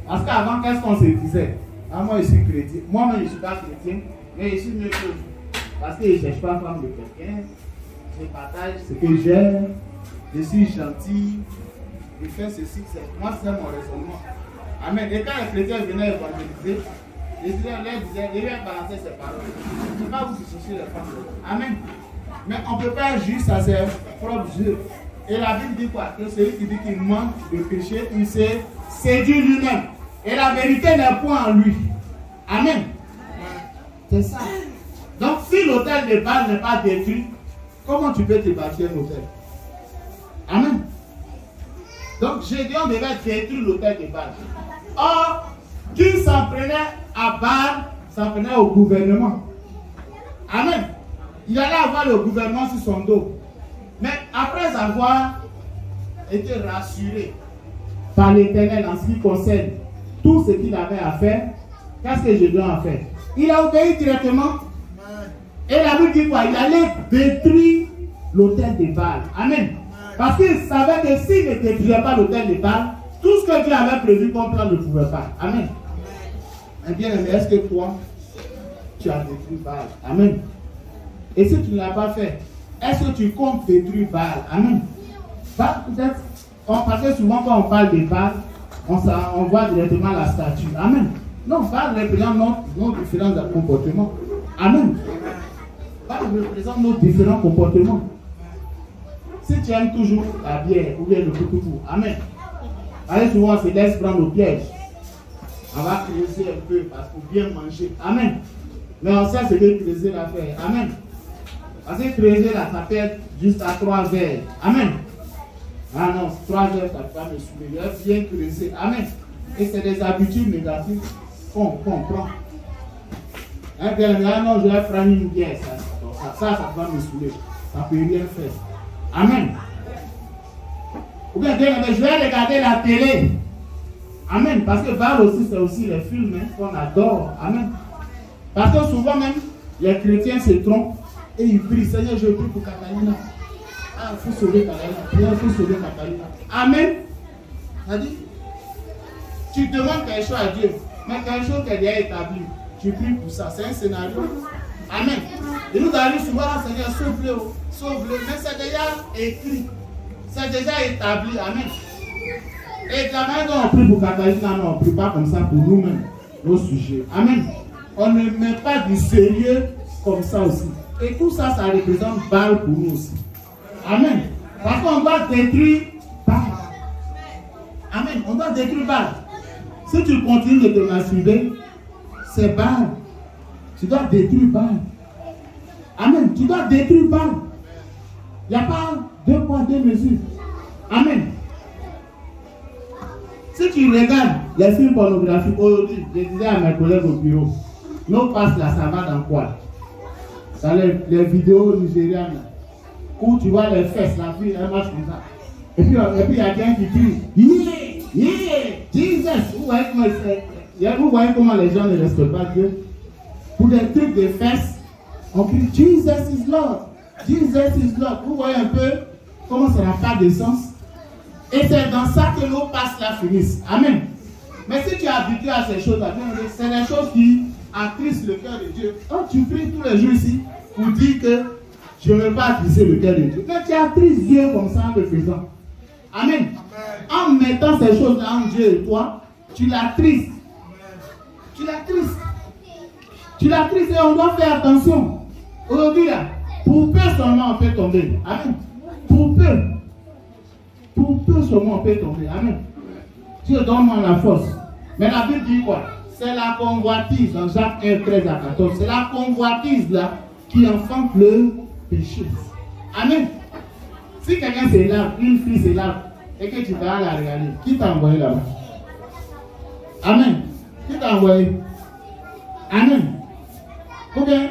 Parce qu'avant, qu'est-ce qu'on se disait? Ah, moi, je suis chrétien. Moi-même, je ne suis pas chrétien, mais je suis mieux que vous. Parce que je ne cherche pas femme de quelqu'un. Je partage ce que j'aime. Je suis gentil. Je fais ceci, moi, c'est mon raisonnement. Amen. Et quand les chrétiens venaient évangéliser, les disaient, ils viennent balancer ses paroles. Il ne faut pas vous chercher les femmes. Amen. Mais on ne peut pas juste à ses propres yeux. Et la Bible dit quoi? Que celui qui dit qu'il manque de péché, il s'est séduit lui-même. Et la vérité n'est point en lui. Amen. C'est ça. Donc si l'autel de Baal n'est pas détruit, comment tu peux te bâtir un autel? Amen. Donc Gédéon devait détruire l'autel de Baal. Or, qui s'en prenait à Baal, s'en prenait au gouvernement. Amen. Il allait avoir le gouvernement sur son dos. Mais après avoir été rassuré par l'Éternel en ce qui concerne tout ce qu'il avait à faire, qu'est-ce que Gédéon a fait? Il a obéi directement. Et la Bible dit quoi? Il allait détruire l'autel de Baal. Amen. Parce qu'il savait que s'il ne détruisait pas l'autel de Baal, tout ce que Dieu avait prévu comme plan ne pouvait pas. Amen. Eh bien, est-ce que toi, tu as détruit Baal? Amen. Et si tu ne l'as pas fait, est-ce que tu comptes détruire Baal? Amen. Peut-être, parce que souvent quand on parle de Baal, on voit directement la statue. Amen. Non, Baal représente nos différents comportements. Amen. Baal représente nos différents comportements. Si tu aimes toujours la bière ou bien le couteau, amen. Allez, souvent on se laisse prendre au piège. On va creuser un peu parce qu'il faut bien manger. Amen. Mais on sait ce que creuser va faire. Amen. Parce que creuser là, ça peut être juste à 3 verres. Amen. Ah non, 3 verres, ça ne peut pas me saouler. Il faut bien creuser. Amen. Et c'est des habitudes négatives qu'on prend. Hein, bien, non, je vais prendre une bière. Ça va me saouler. Ça ne peut rien faire. Amen. Ou bien, je vais regarder la télé. Amen. Parce que Baal aussi, c'est aussi les films qu'on adore. Amen. Parce que souvent même, les chrétiens se trompent et ils prient. Seigneur, je prie pour Catalina. Ah, il faut sauver Catalina. Il faut sauver Catalina. Amen. Ça dit, tu demandes quelque chose à Dieu. Mais quelque chose qui est déjà établi, tu pries pour ça. C'est un scénario. Amen. Et nous arrivons souvent, Seigneur, sauve-le, sauve-le. Mais c'est déjà écrit. C'est déjà établi. Amen. Et la manière dont on prie pour Katarina, non, on ne prie pas comme ça pour nous-mêmes, nos sujets. Amen. On ne met pas du sérieux comme ça aussi. Et tout ça, ça représente Baal pour nous aussi. Amen. Parce qu'on doit détruire Baal. Amen. On doit détruire Baal. Si tu continues de te masturber, c'est Baal. Tu dois détruire Baal. Amen. Tu dois détruire Baal. Il n'y a pas deux poids, deux mesures. Amen. Si tu regardes les films pornographiques aujourd'hui, je disais à mes collègues au bureau, nous passe là, ça va dans quoi? Dans les vidéos nigérianes, où tu vois les fesses, la fille, elle marche comme ça. Et puis il y a quelqu'un qui crie, yeah, Jesus. Vous voyez comment les gens ne respectent pas Dieu? Pour des trucs de fesses, on crie, Jesus is Lord. Jesus is Lord. Vous voyez un peu comment ça n'a pas de sens? Et c'est dans ça que nos passes là finissent. Amen. Mais si tu es habitué à ces choses-là, c'est des choses qui attristent le cœur de Dieu. Quand tu pries tous les jours ici pour dire que je ne veux pas attrister le cœur de Dieu, mais tu attristes Dieu comme ça en le faisant. Amen. En mettant ces choses-là en Dieu et toi, tu l'attristes. Tu l'attristes. Tu l'attristes et on doit faire attention. Aujourd'hui là, pour peu seulement on peut tomber. Amen. Pour peu. Pour peu seulement on peut tomber. Amen. Dieu donne-moi la force. Mais la Bible dit quoi? C'est la convoitise, dans Jacques 1, 13 à 14. C'est la convoitise là qui enfante le péché. Amen. Si quelqu'un se lave, une fille se lave, et que tu vas la regarder, qui t'a envoyé là-bas? Amen. Qui t'a envoyé? Amen. Ou bien,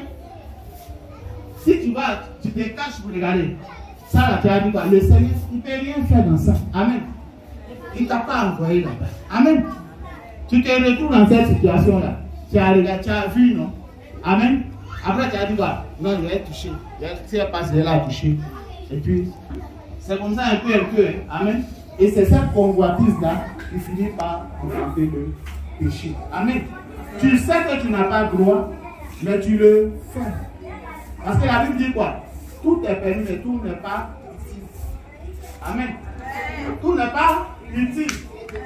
si tu vas, tu te caches pour regarder, ça là, tu as dit quoi? Le Seigneur, il ne peut rien faire dans ça. Amen. Il ne t'a pas envoyé là-bas. Amen. Tu te retrouves dans cette situation-là. Tu as regardé, tu as vu, non? Amen. Après, tu as dit quoi? Non, il va être touché. Si elle passe, elle a touché. Et puis, c'est comme ça un peu. Amen. Et c'est cette convoitise-là qui finit par enfanter le péché. Amen. Tu sais que tu n'as pas droit, mais tu le fais. Parce que la Bible dit quoi? Tout est permis, mais tout n'est pas utile. Amen. Tout n'est pas utile.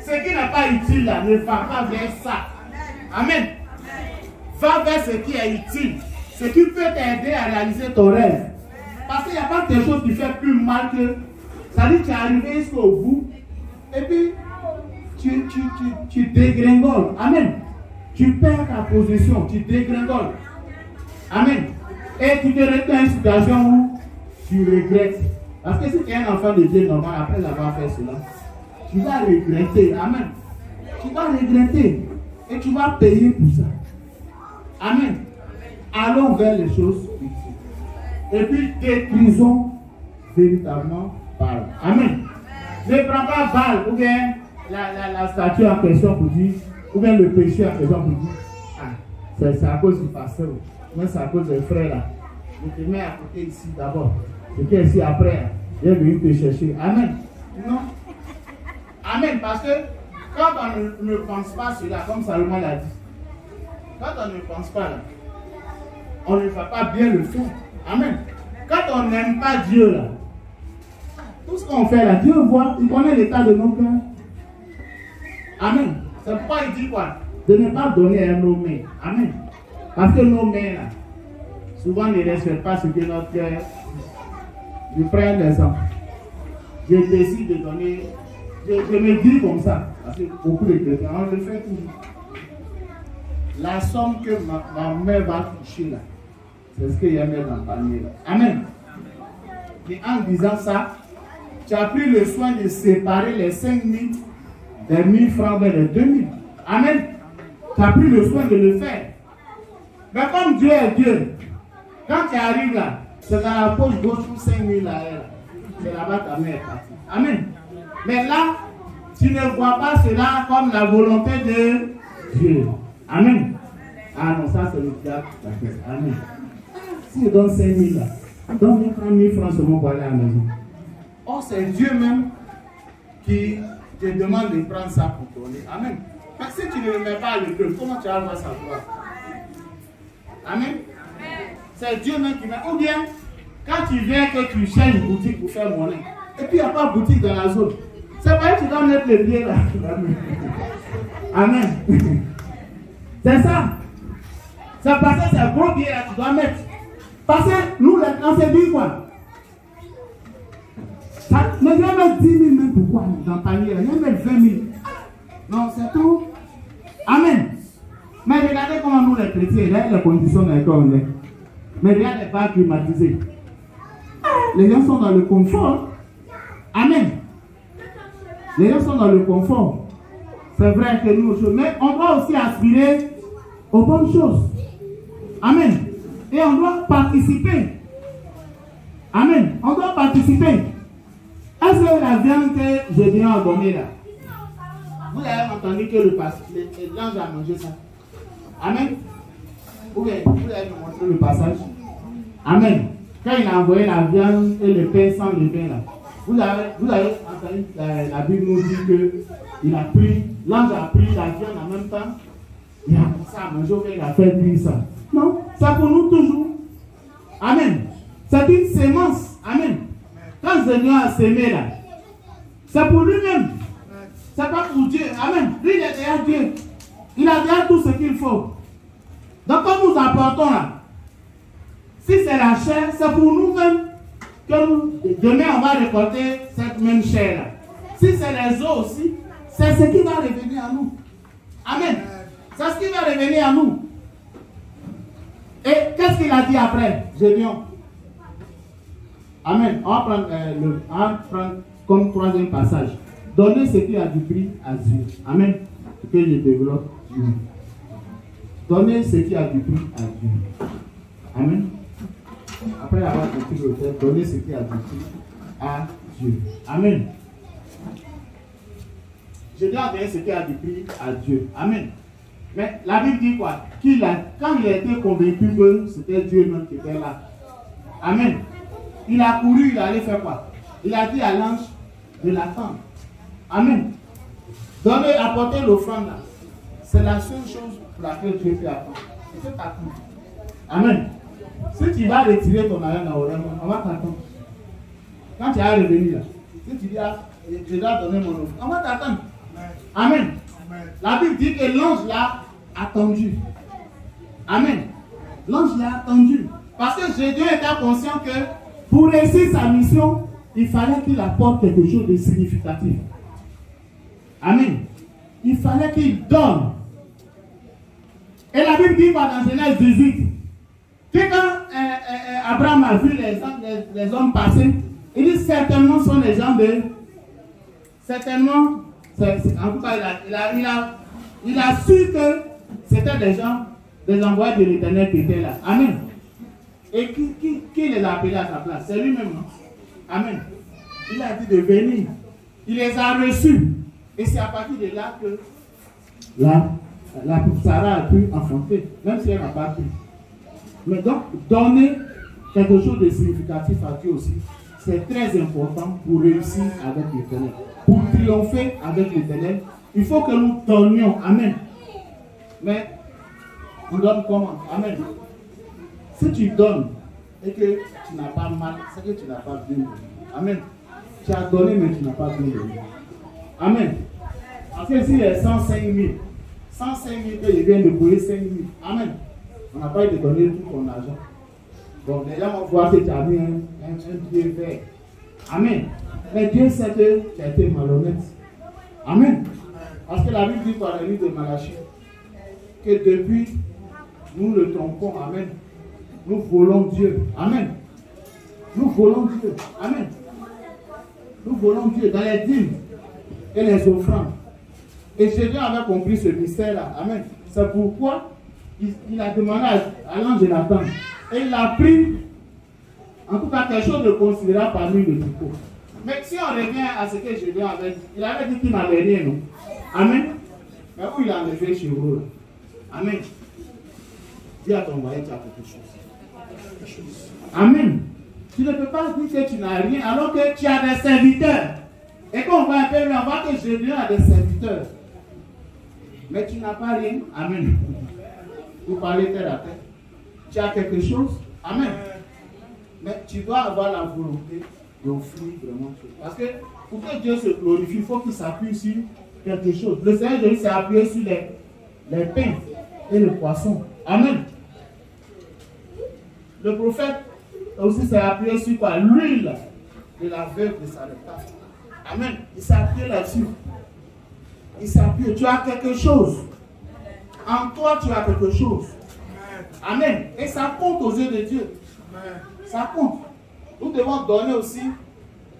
Ce qui n'est pas utile, là, ne va pas vers ça. Amen. Va vers ce qui est utile. Ce qui peut t'aider à réaliser ton rêve. Parce qu'il n'y a pas quelque chose qui fait plus mal que... Ça dit que tu es arrivé jusqu'au bout. Et puis, tu dégringoles. Amen. Tu perds ta position. Tu dégringoles. Amen. Et tu te retrouves dans une situation où tu regrettes. Parce que si tu es un enfant de Dieu normal, après avoir fait cela, tu vas regretter. Amen. Tu vas regretter. Et tu vas payer pour ça. Amen. Allons vers les choses utiles. Et puis détruisons véritablement Baal. Amen. Ne prends pas Baal ou bien la statue en question pour dire, ou bien le péché en question pour dire, ah, c'est à cause du pasteur, mais c'est à cause des frères là. Je te mets à côté ici d'abord. Et puis ici après, il est venu te chercher. Amen. Non. Amen. Parce que quand on ne pense pas cela, comme Salomon l'a dit, quand on ne pense pas là, on ne va pas bien le faire. Amen. Quand on n'aime pas Dieu là, tout ce qu'on fait là, Dieu voit, il connaît l'état de nos cœurs. Amen. C'est pourquoi il dit quoi? De ne pas donner à nos mains. Amen. Parce que nos mains là, souvent ne respectent pas ce que notre cœur dit. Je prends l'exemple. Je décide de donner, je me dis comme ça, parce que beaucoup de chrétiens, on le fait toujours. La somme que ma mère va toucher là, c'est ce qu'il y a dans le panier là. Amen. Et en disant ça, tu as pris le soin de séparer les 5 000 des 1000 francs vers les 2000. Amen. Tu as pris le soin de le faire. Mais comme Dieu est Dieu, quand tu arrives là, c'est dans la poche gauche pour 5 000 là. C'est là-bas ta mère est partie. Amen. Mais là, tu ne vois pas cela comme la volonté de Dieu. Amen. Ah non, ça c'est le diable. Amen. Si je donne 5 000 là, donne 30 000 francs seulement pour aller à la maison. Or, c'est Dieu même qui te demande de prendre ça pour donner. Amen. Mais si tu ne mets pas l'épreuve, comment tu vas voir sa gloire? Amen. C'est Dieu même qui met. Ou bien, quand tu viens que tu cherches une boutique pour faire monnaie, et puis il n'y a pas de boutique dans la zone, c'est pas que tu dois mettre les pieds là. Amen. C'est ça. C'est parce que c'est un gros pied là que tu dois mettre. Parce que nous, on s'est dit quoi? Mais il y a même 10 000 même pourquoi dans le panier là? Il y a même 20 000. Non, c'est tout. Amen. Mais regardez comment nous les chrétiens, regardez les conditions dans lesquelles on est. Mais regardez les bars climatisés. Les gens sont dans le confort. Amen. Les gens sont dans le confort. C'est vrai que nous, mais on doit aussi aspirer aux bonnes choses. Amen. Et on doit participer. Amen. On doit participer. Est-ce que la viande que je viens à donner là, vous avez entendu que l'ange a mangé ça? Amen. Vous avez me montrer le passage. Amen. Quand il a envoyé la viande et le pain sans le pain là, vous avez entendu la Bible nous dit que l'ange a pris la viande en même temps. Il a commencé à manger et il a fait cuire ça. Non, c'est pour nous toujours. Amen. C'est une sémence. Amen. Quand le Seigneur a sémé là, c'est pour lui-même. C'est pas pour Dieu. Amen. Lui, il est derrière Dieu. Il a déjà tout ce qu'il faut. Donc, quand nous apportons là, si c'est la chair, c'est pour nous-mêmes que demain on va récolter cette même chair là. Si c'est les os aussi, c'est ce qui va revenir à nous. Amen. C'est ce qui va revenir à nous. Et qu'est-ce qu'il a dit après? Gédéon. Amen. On va prendre comme troisième passage. Donnez ce qui a du prix à Dieu. Amen. Que je développe. Donnez ce qui a du prix à Dieu. Amen. Après avoir compris le texte, donnez ce qui a du prix à Dieu. Amen. Je dois donner ce qui a du prix à Dieu. Amen. Mais la Bible dit quoi? Quand il a été convaincu que c'était Dieu même qui était là. Amen. Il a couru, il allait faire quoi? Il a dit à l'ange de l'attendre. Amen. Donnez, apporter l'offrande là. C'est la seule chose pour laquelle Dieu fait attendre. C'est que t'attends. Amen. Si tu vas retirer ton argent dans l'oreille, on va t'attendre. Quand tu vas revenir là, si tu dis, je dois donner mon offrande, on va t'attendre. Amen. La Bible dit que l'ange l'a attendu. Amen. L'ange l'a attendu. Parce que Gédéon était conscient que pour réussir sa mission, il fallait qu'il apporte quelque chose de significatif. Amen. Il fallait qu'il donne. Et la Bible dit dans Genèse 18 que quand Abraham a vu les hommes passer, il dit certainement sont les gens de... Certainement, en tout cas, il a su que c'était des gens, des envoyés de l'Éternel qui étaient là. Amen. Et qui les a appelés à sa place? C'est lui-même. Amen. Il a dit de venir. Il les a reçus. Et c'est à partir de là que la Sarah a pu enfanter, même si elle n'a pas pu. Mais donc, donner quelque chose de significatif à Dieu aussi, c'est très important pour réussir avec l'Éternel. Pour triompher avec l'Éternel, il faut que nous donnions. Amen. Mais, on donne comment? Amen. Si tu donnes et que tu n'as pas mal, c'est que tu n'as pas bien donné. Amen. Tu as donné, mais tu n'as pas bien donné. Amen. Parce que s'il y a 105 000 que je viens de payer 5 000, amen. On n'a pas eu de donner tout ton argent. Bon, les gens vont voir que tu as mis un pied vert. Amen. Mais Dieu sait que tu as été malhonnête. Amen. Parce que la Bible dit par le livre de Malachie que depuis, nous le trompons. Amen. Nous volons Dieu. Amen. Nous volons Dieu. Amen. Nous volons Dieu dans les dîmes et les offrandes. Et Jésus avait compris ce mystère-là. Amen. C'est pourquoi il a demandé à l'ange de l'attendre. Et il a pris, en tout cas, quelque chose de considérable parmi le troupeau. Mais si on revient à ce que Jésus avait dit, il avait dit qu'il n'avait rien, non? Amen. Mais où il a enlevé chez vous? Amen. Dis à ton voisin, tu as quelque chose. Amen. Tu ne peux pas dire que tu n'as rien alors que tu as des serviteurs. Et quand on va un peu, on voit que Jésus a des serviteurs. mais tu n'as pas rien. Amen. Vous parlez terre à terre. Tu as quelque chose. Amen. Mais tu dois avoir la volonté d'offrir vraiment quelque chose. Parce que pour que Dieu se glorifie, il faut qu'il s'appuie sur quelque chose. Le Seigneur Jésus s'est appuyé sur les pains et le poisson. Amen. Le prophète aussi s'est appuyé sur quoi? L'huile de la veuve de Sarepta. Amen. Il s'est appuyé là-dessus. Il s'est appuyé. Tu as quelque chose. En toi, tu as quelque chose. Amen. Et ça compte aux yeux de Dieu. Ça compte. Nous devons donner aussi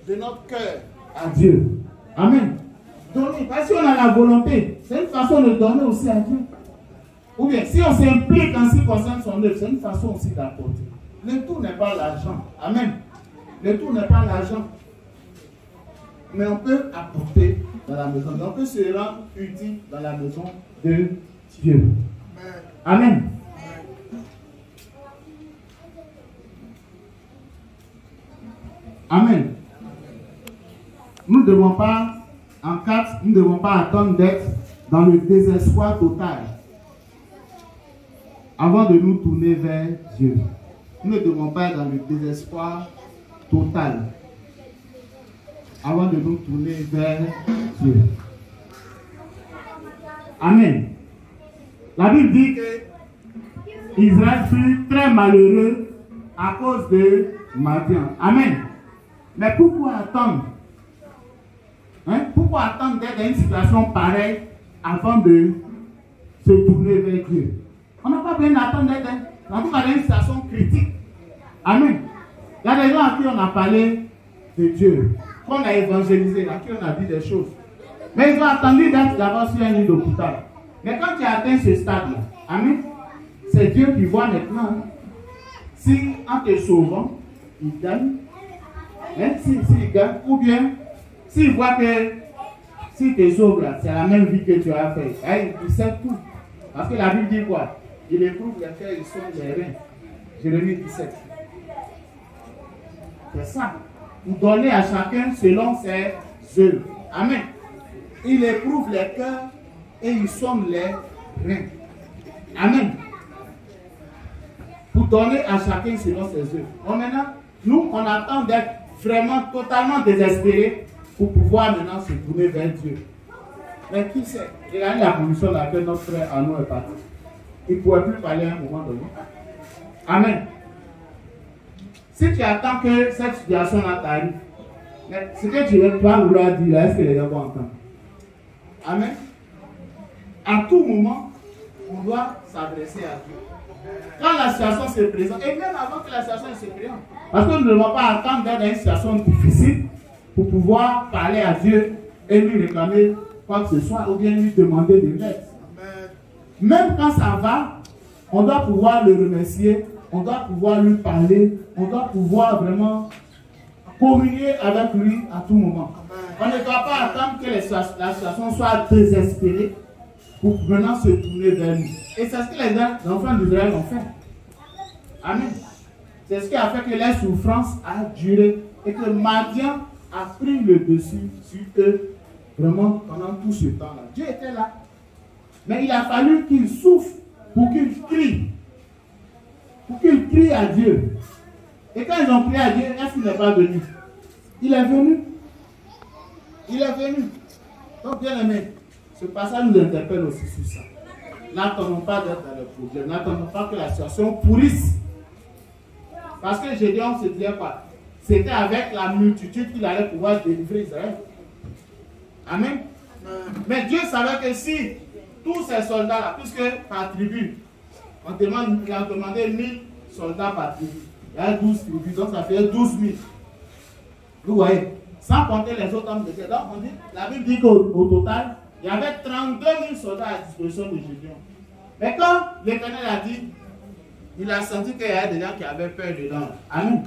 de notre cœur à Dieu. Amen. Donner. Parce qu'on a la volonté, c'est une façon de donner aussi à Dieu. Ou bien, si on s'implique en ce qui concerne son œuvre, c'est une façon aussi d'apporter. Le tout n'est pas l'argent. Amen. Le tout n'est pas l'argent. Mais on peut apporter dans la maison. On peut se rendre utile dans la maison de Dieu. Amen. Amen. Nous ne devons pas, en 4, nous ne devons pas attendre d'être dans le désespoir total avant de nous tourner vers Dieu. Nous ne devons pas être dans le désespoir total avant de nous tourner vers Dieu. Amen. La Bible dit que Israël fut très malheureux à cause de Madian. Amen. Mais pourquoi attendre? Pourquoi attendre d'être dans une situation pareille avant de se tourner vers Dieu? On n'a pas besoin d'attendre d'être dans une situation critique. Amen. Il y a des gens à qui on a parlé de Dieu, qu'on a évangélisé, à qui on a dit des choses. Mais ils ont attendu d'être d'abord sur un lit d'hôpital. Mais quand tu as atteint ce stade-là, amen, c'est Dieu qui voit maintenant. Si en te sauvant, il gagne, même s'il gagne, ou bien s'il voit que si tu te sauves là, c'est la même vie que tu as fait. Il sait tout. Parce que la Bible dit quoi? Il éprouve les cœurs, ils sont les reins. Jérémie 17. C'est ça. Pour donner à chacun selon ses œuvres. Amen. Il éprouve les cœurs et il somme les reins. Amen. Pour donner à chacun selon ses œuvres. Bon, maintenant, nous, on attend d'être vraiment totalement désespérés pour pouvoir maintenant se tourner vers Dieu. Mais qui sait? Regardez la position dans laquelle notre frère Arnaud est parti. Il ne pourrait plus parler à un moment donné. Amen. Si tu attends que cette situation-là t'arrive, ce que tu vas vouloir dire là, est-ce que les gens vont entendre? Amen. À tout moment, on doit s'adresser à Dieu. Quand la situation se présente, et même avant que la situation se présente, parce que nous ne devons pas attendre d'être dans une situation difficile pour pouvoir parler à Dieu et lui réclamer quoi que ce soit, ou bien lui demander de l'aide. Même quand ça va, on doit pouvoir le remercier, on doit pouvoir lui parler, on doit pouvoir vraiment communier avec lui à tout moment. On ne doit pas attendre que la situation soit désespérée pour maintenant se tourner vers lui. Et c'est ce que les enfants d'Israël ont fait. Amen. C'est ce qui a fait que la souffrance a duré et que Madian a pris le dessus sur eux vraiment pendant tout ce temps-là. Dieu était là. Mais il a fallu qu'il souffre pour qu'il crie. Pour qu'il crie à Dieu. Et quand ils ont crié à Dieu, est-ce qu'il n'est pas venu? Il est venu. Il est venu. Donc, bien aimé, ce passage nous interpelle aussi sur ça. N'attendons pas d'être dans le problème. N'attendons pas que la situation pourrisse. Parce que Gédéon se disait quoi? C'était avec la multitude qu'il allait pouvoir délivrer Israël. Amen. Mais Dieu savait que si tous ces soldats-là, puisque par tribu, il a demandé 1000 soldats par tribu. Il y a 12 tribus, donc ça fait 12 000. Vous voyez, sans compter les autres hommes de guerre. Donc on dit, la Bible dit qu'au total, il y avait 32 000 soldats à disposition de Gédéon. Mais quand l'Éternel a dit, il a senti qu'il y avait des gens qui avaient peur dedans. Amen.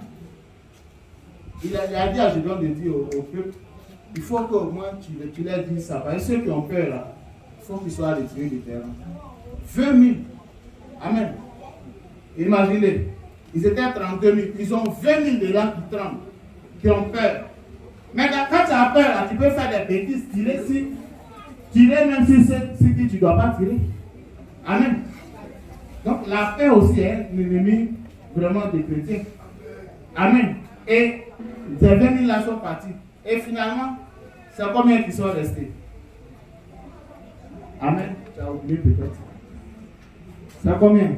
Il a dit à Gédéon de dire au peuple, il faut qu'au moins tu leur dises ça. Parce que ceux qui ont peur là, il faut qu'ils soient retirés du terrain. 20 000. Amen. Imaginez, ils étaient 32 000. Ils ont 20 000 de gens qui tremblent, qui ont peur. Mais quand tu as peur, là, tu peux faire des bêtises. Tirer même si c'est ce que tu ne dois pas tirer. Amen. Donc la paix aussi est l'ennemi vraiment des chrétiens. Amen. Et ces 20 000 là sont partis. Et finalement, c'est combien qui sont restés? Amen. Tu as oublié peut-être. C'est combien?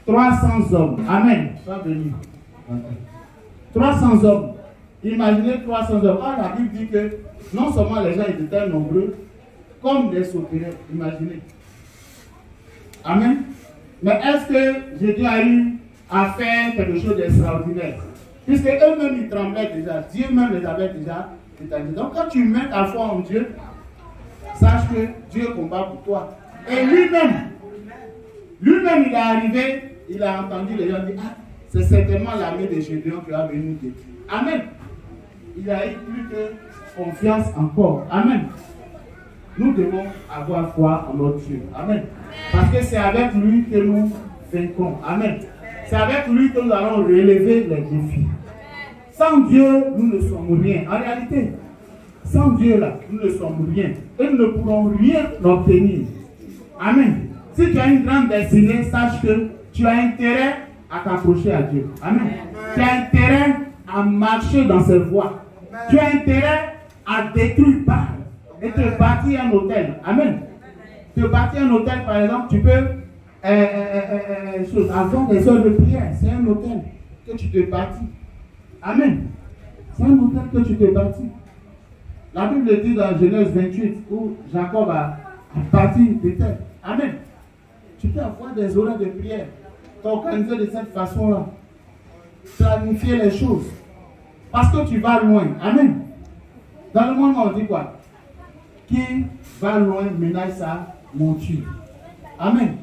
300 hommes. Amen. Sois venu. 300 hommes. Imaginez 300 hommes. Ah, la Bible dit que non seulement les gens étaient nombreux, comme des sauterelles. Imaginez. Amen. Mais est-ce que Jésus a eu à faire quelque chose d'extraordinaire? Puisque eux-mêmes ils tremblaient déjà. Dieu même les avait déjà établis. Donc quand tu mets ta foi en Dieu, sache que Dieu combat pour toi. Et lui-même, il est arrivé, il a entendu les gens dire, ah, c'est certainement l'armée de Gédéon qui va venir nous détruire. Amen. Il a eu plus que confiance encore. Amen. Nous devons avoir foi en notre Dieu. Amen. Parce que c'est avec lui que nous vaincrons. Amen. C'est avec lui que nous allons relever les défis. Sans Dieu, nous ne sommes rien. En réalité, sans Dieu là, nous ne sommes rien. Et nous ne pourrons rien obtenir. Amen. Si tu as une grande destinée, sache que tu as intérêt à t'approcher à Dieu. Amen. Tu as intérêt à marcher dans ses voies. Tu as intérêt à détruire Baal et te bâtir un hôtel. Amen. Te bâtir un hôtel, par exemple, tu peux avoir des heures de prière. C'est un hôtel que tu te bâtis. Amen. C'est un hôtel que tu te bâtis. La Bible dit dans Genèse 28 où Jacob a bâti des terres. Amen. Tu peux avoir des horaires de prière. T'organiser de cette façon-là. Planifier les choses. Parce que tu vas loin. Amen. Dans le monde, on dit quoi? Qui va loin ménage sa monture. Amen.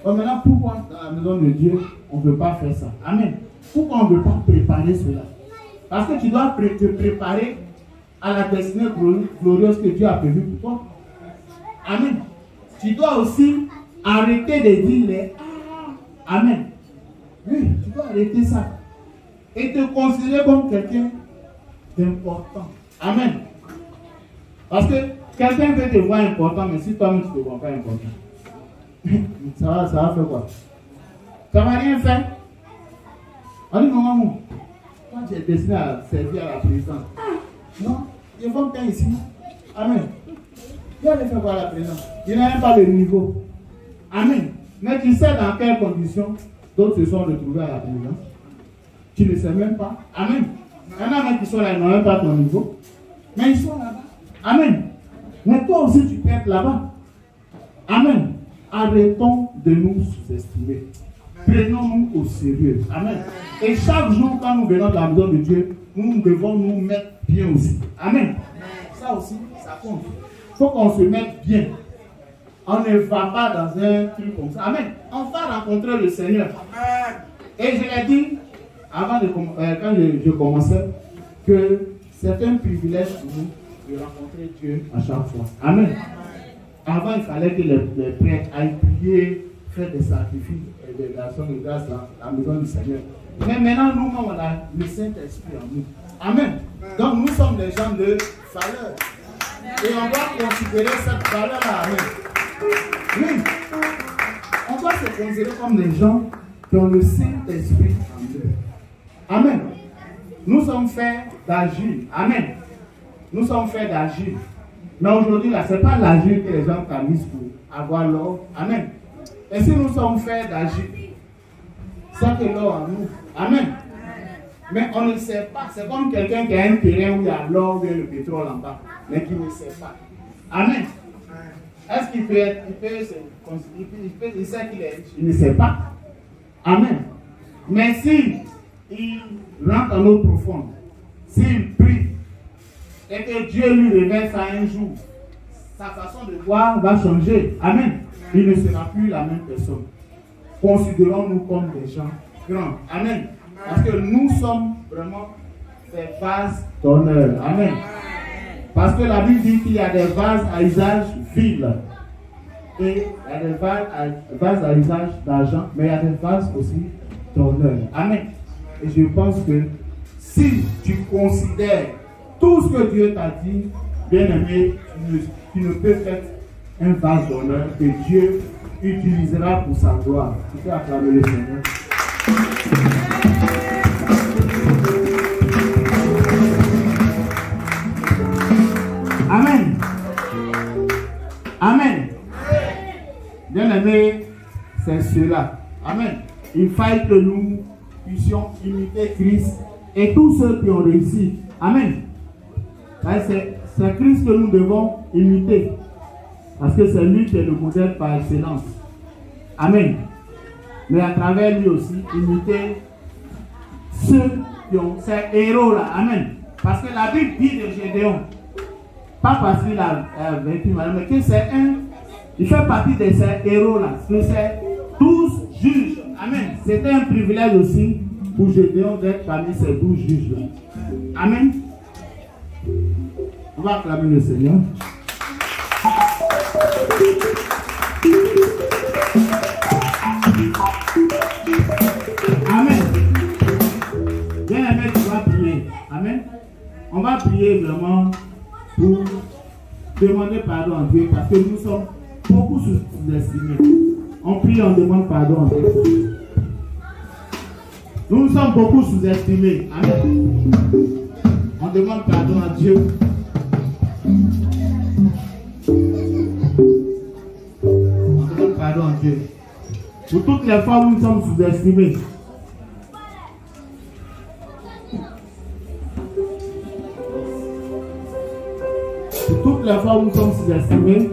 Donc maintenant, pourquoi dans la maison de Dieu, on ne veut pas faire ça? Amen. Pourquoi on ne veut pas préparer cela? Parce que tu dois te préparer à la destinée glorieuse que Dieu a prévue pour toi. Amen. Tu dois aussi arrêter de dire les Amen. Oui, tu dois arrêter ça. Et te considérer comme quelqu'un d'important. Amen. Parce que quelqu'un peut te voir important, mais si toi-même tu ne te vois pas important, ça va faire quoi? Ça ne va rien faire. On dit, maman, quand tu es destiné à servir à la présidence, non, ils vont bien ici. Amen. Il va aller faire quoi à la présidence? Il n'a même pas le niveau. Amen. Mais tu sais dans quelles conditions d'autres se sont retrouvés à la présidence? Tu ne sais même pas. Amen. Il y en a même qui sont là, ils n'ont même pas ton niveau. Mais ils sont là-bas. Amen. Mais toi aussi, tu peux être là-bas. Amen. Arrêtons de nous sous-estimer. Prenons-nous au sérieux. Amen. Et chaque jour, quand nous venons de la maison de Dieu, nous devons nous mettre bien aussi. Amen. Ça aussi, ça compte. Il faut qu'on se mette bien. On ne va pas dans un truc comme ça. Amen. On va rencontrer le Seigneur. Et je l'ai dit, avant quand je commençais, que c'est un privilège pour nous de rencontrer Dieu à chaque fois. Amen. Avant, il fallait que les prêtres aillent prier, faire des sacrifices et des actions de grâce dans la maison du Seigneur. Mais maintenant, nous, on a le Saint-Esprit en nous. Amen. Donc, nous sommes des gens de valeur. Et on doit considérer cette valeur-là. Amen. Oui. On doit se considérer comme des gens qui ont le Saint-Esprit en eux. Amen. Nous sommes faits d'agir. Amen. Nous sommes faits d'agir. Mais aujourd'hui, là, ce n'est pas l'agir que les gens t'amusent pour avoir l'or. Amen. Et si nous sommes faits d'agir, c'est que l'or en nous. Amen. Mais on ne sait pas. C'est comme quelqu'un qui a un terrain où il y a l'or, où il y a le pétrole en bas, mais qui ne sait pas. Amen. Est-ce qu'il peut être, il sait qu'il est riche? Il ne sait pas. Amen. Mais si il rentre en eau profonde, s'il prie, et que Dieu lui révèle ça un jour, sa façon de voir va changer. Amen. Il ne sera plus la même personne. Considérons-nous comme des gens grands. Amen. Parce que nous sommes vraiment des vases d'honneur. Amen. Parce que la Bible dit qu'il y a des vases à usage vil. Et il y a des vases à usage d'argent, mais il y a des vases aussi d'honneur. Amen. Et je pense que si tu considères tout ce que Dieu t'a dit, bien-aimé, tu ne peux être un vase d'honneur que Dieu utilisera pour sa gloire. Tu peux acclamer le Seigneur. Amen. Amen. Bien-aimé, c'est cela. Amen. Il faille que nous puissions imiter Christ et tous ceux qui ont réussi. Amen. C'est Christ que nous devons imiter. Parce que c'est lui qui est le modèle par excellence. Amen. Mais à travers lui aussi, imiter ceux qui ont ces héros-là. Amen. Parce que la Bible dit de Gédéon, pas parce qu'il a vécu mal, mais que c'est il fait partie de ces héros-là. Que c'est 12 juges. Amen. C'était un privilège aussi pour Gédéon d'être parmi ces 12 juges-là. Amen. On va acclamer le Seigneur. Amen. Bien-aimé, tu vas prier. Amen. On va prier vraiment pour demander pardon à Dieu parce que nous sommes beaucoup sous-estimés. On prie, on demande pardon à Dieu. Nous sommes beaucoup sous-estimés. Amen. On demande pardon à Dieu. On demande pardon à Dieu. Pour toutes les fois où nous sommes sous-estimés. Pour toutes les fois où nous sommes sous-estimés.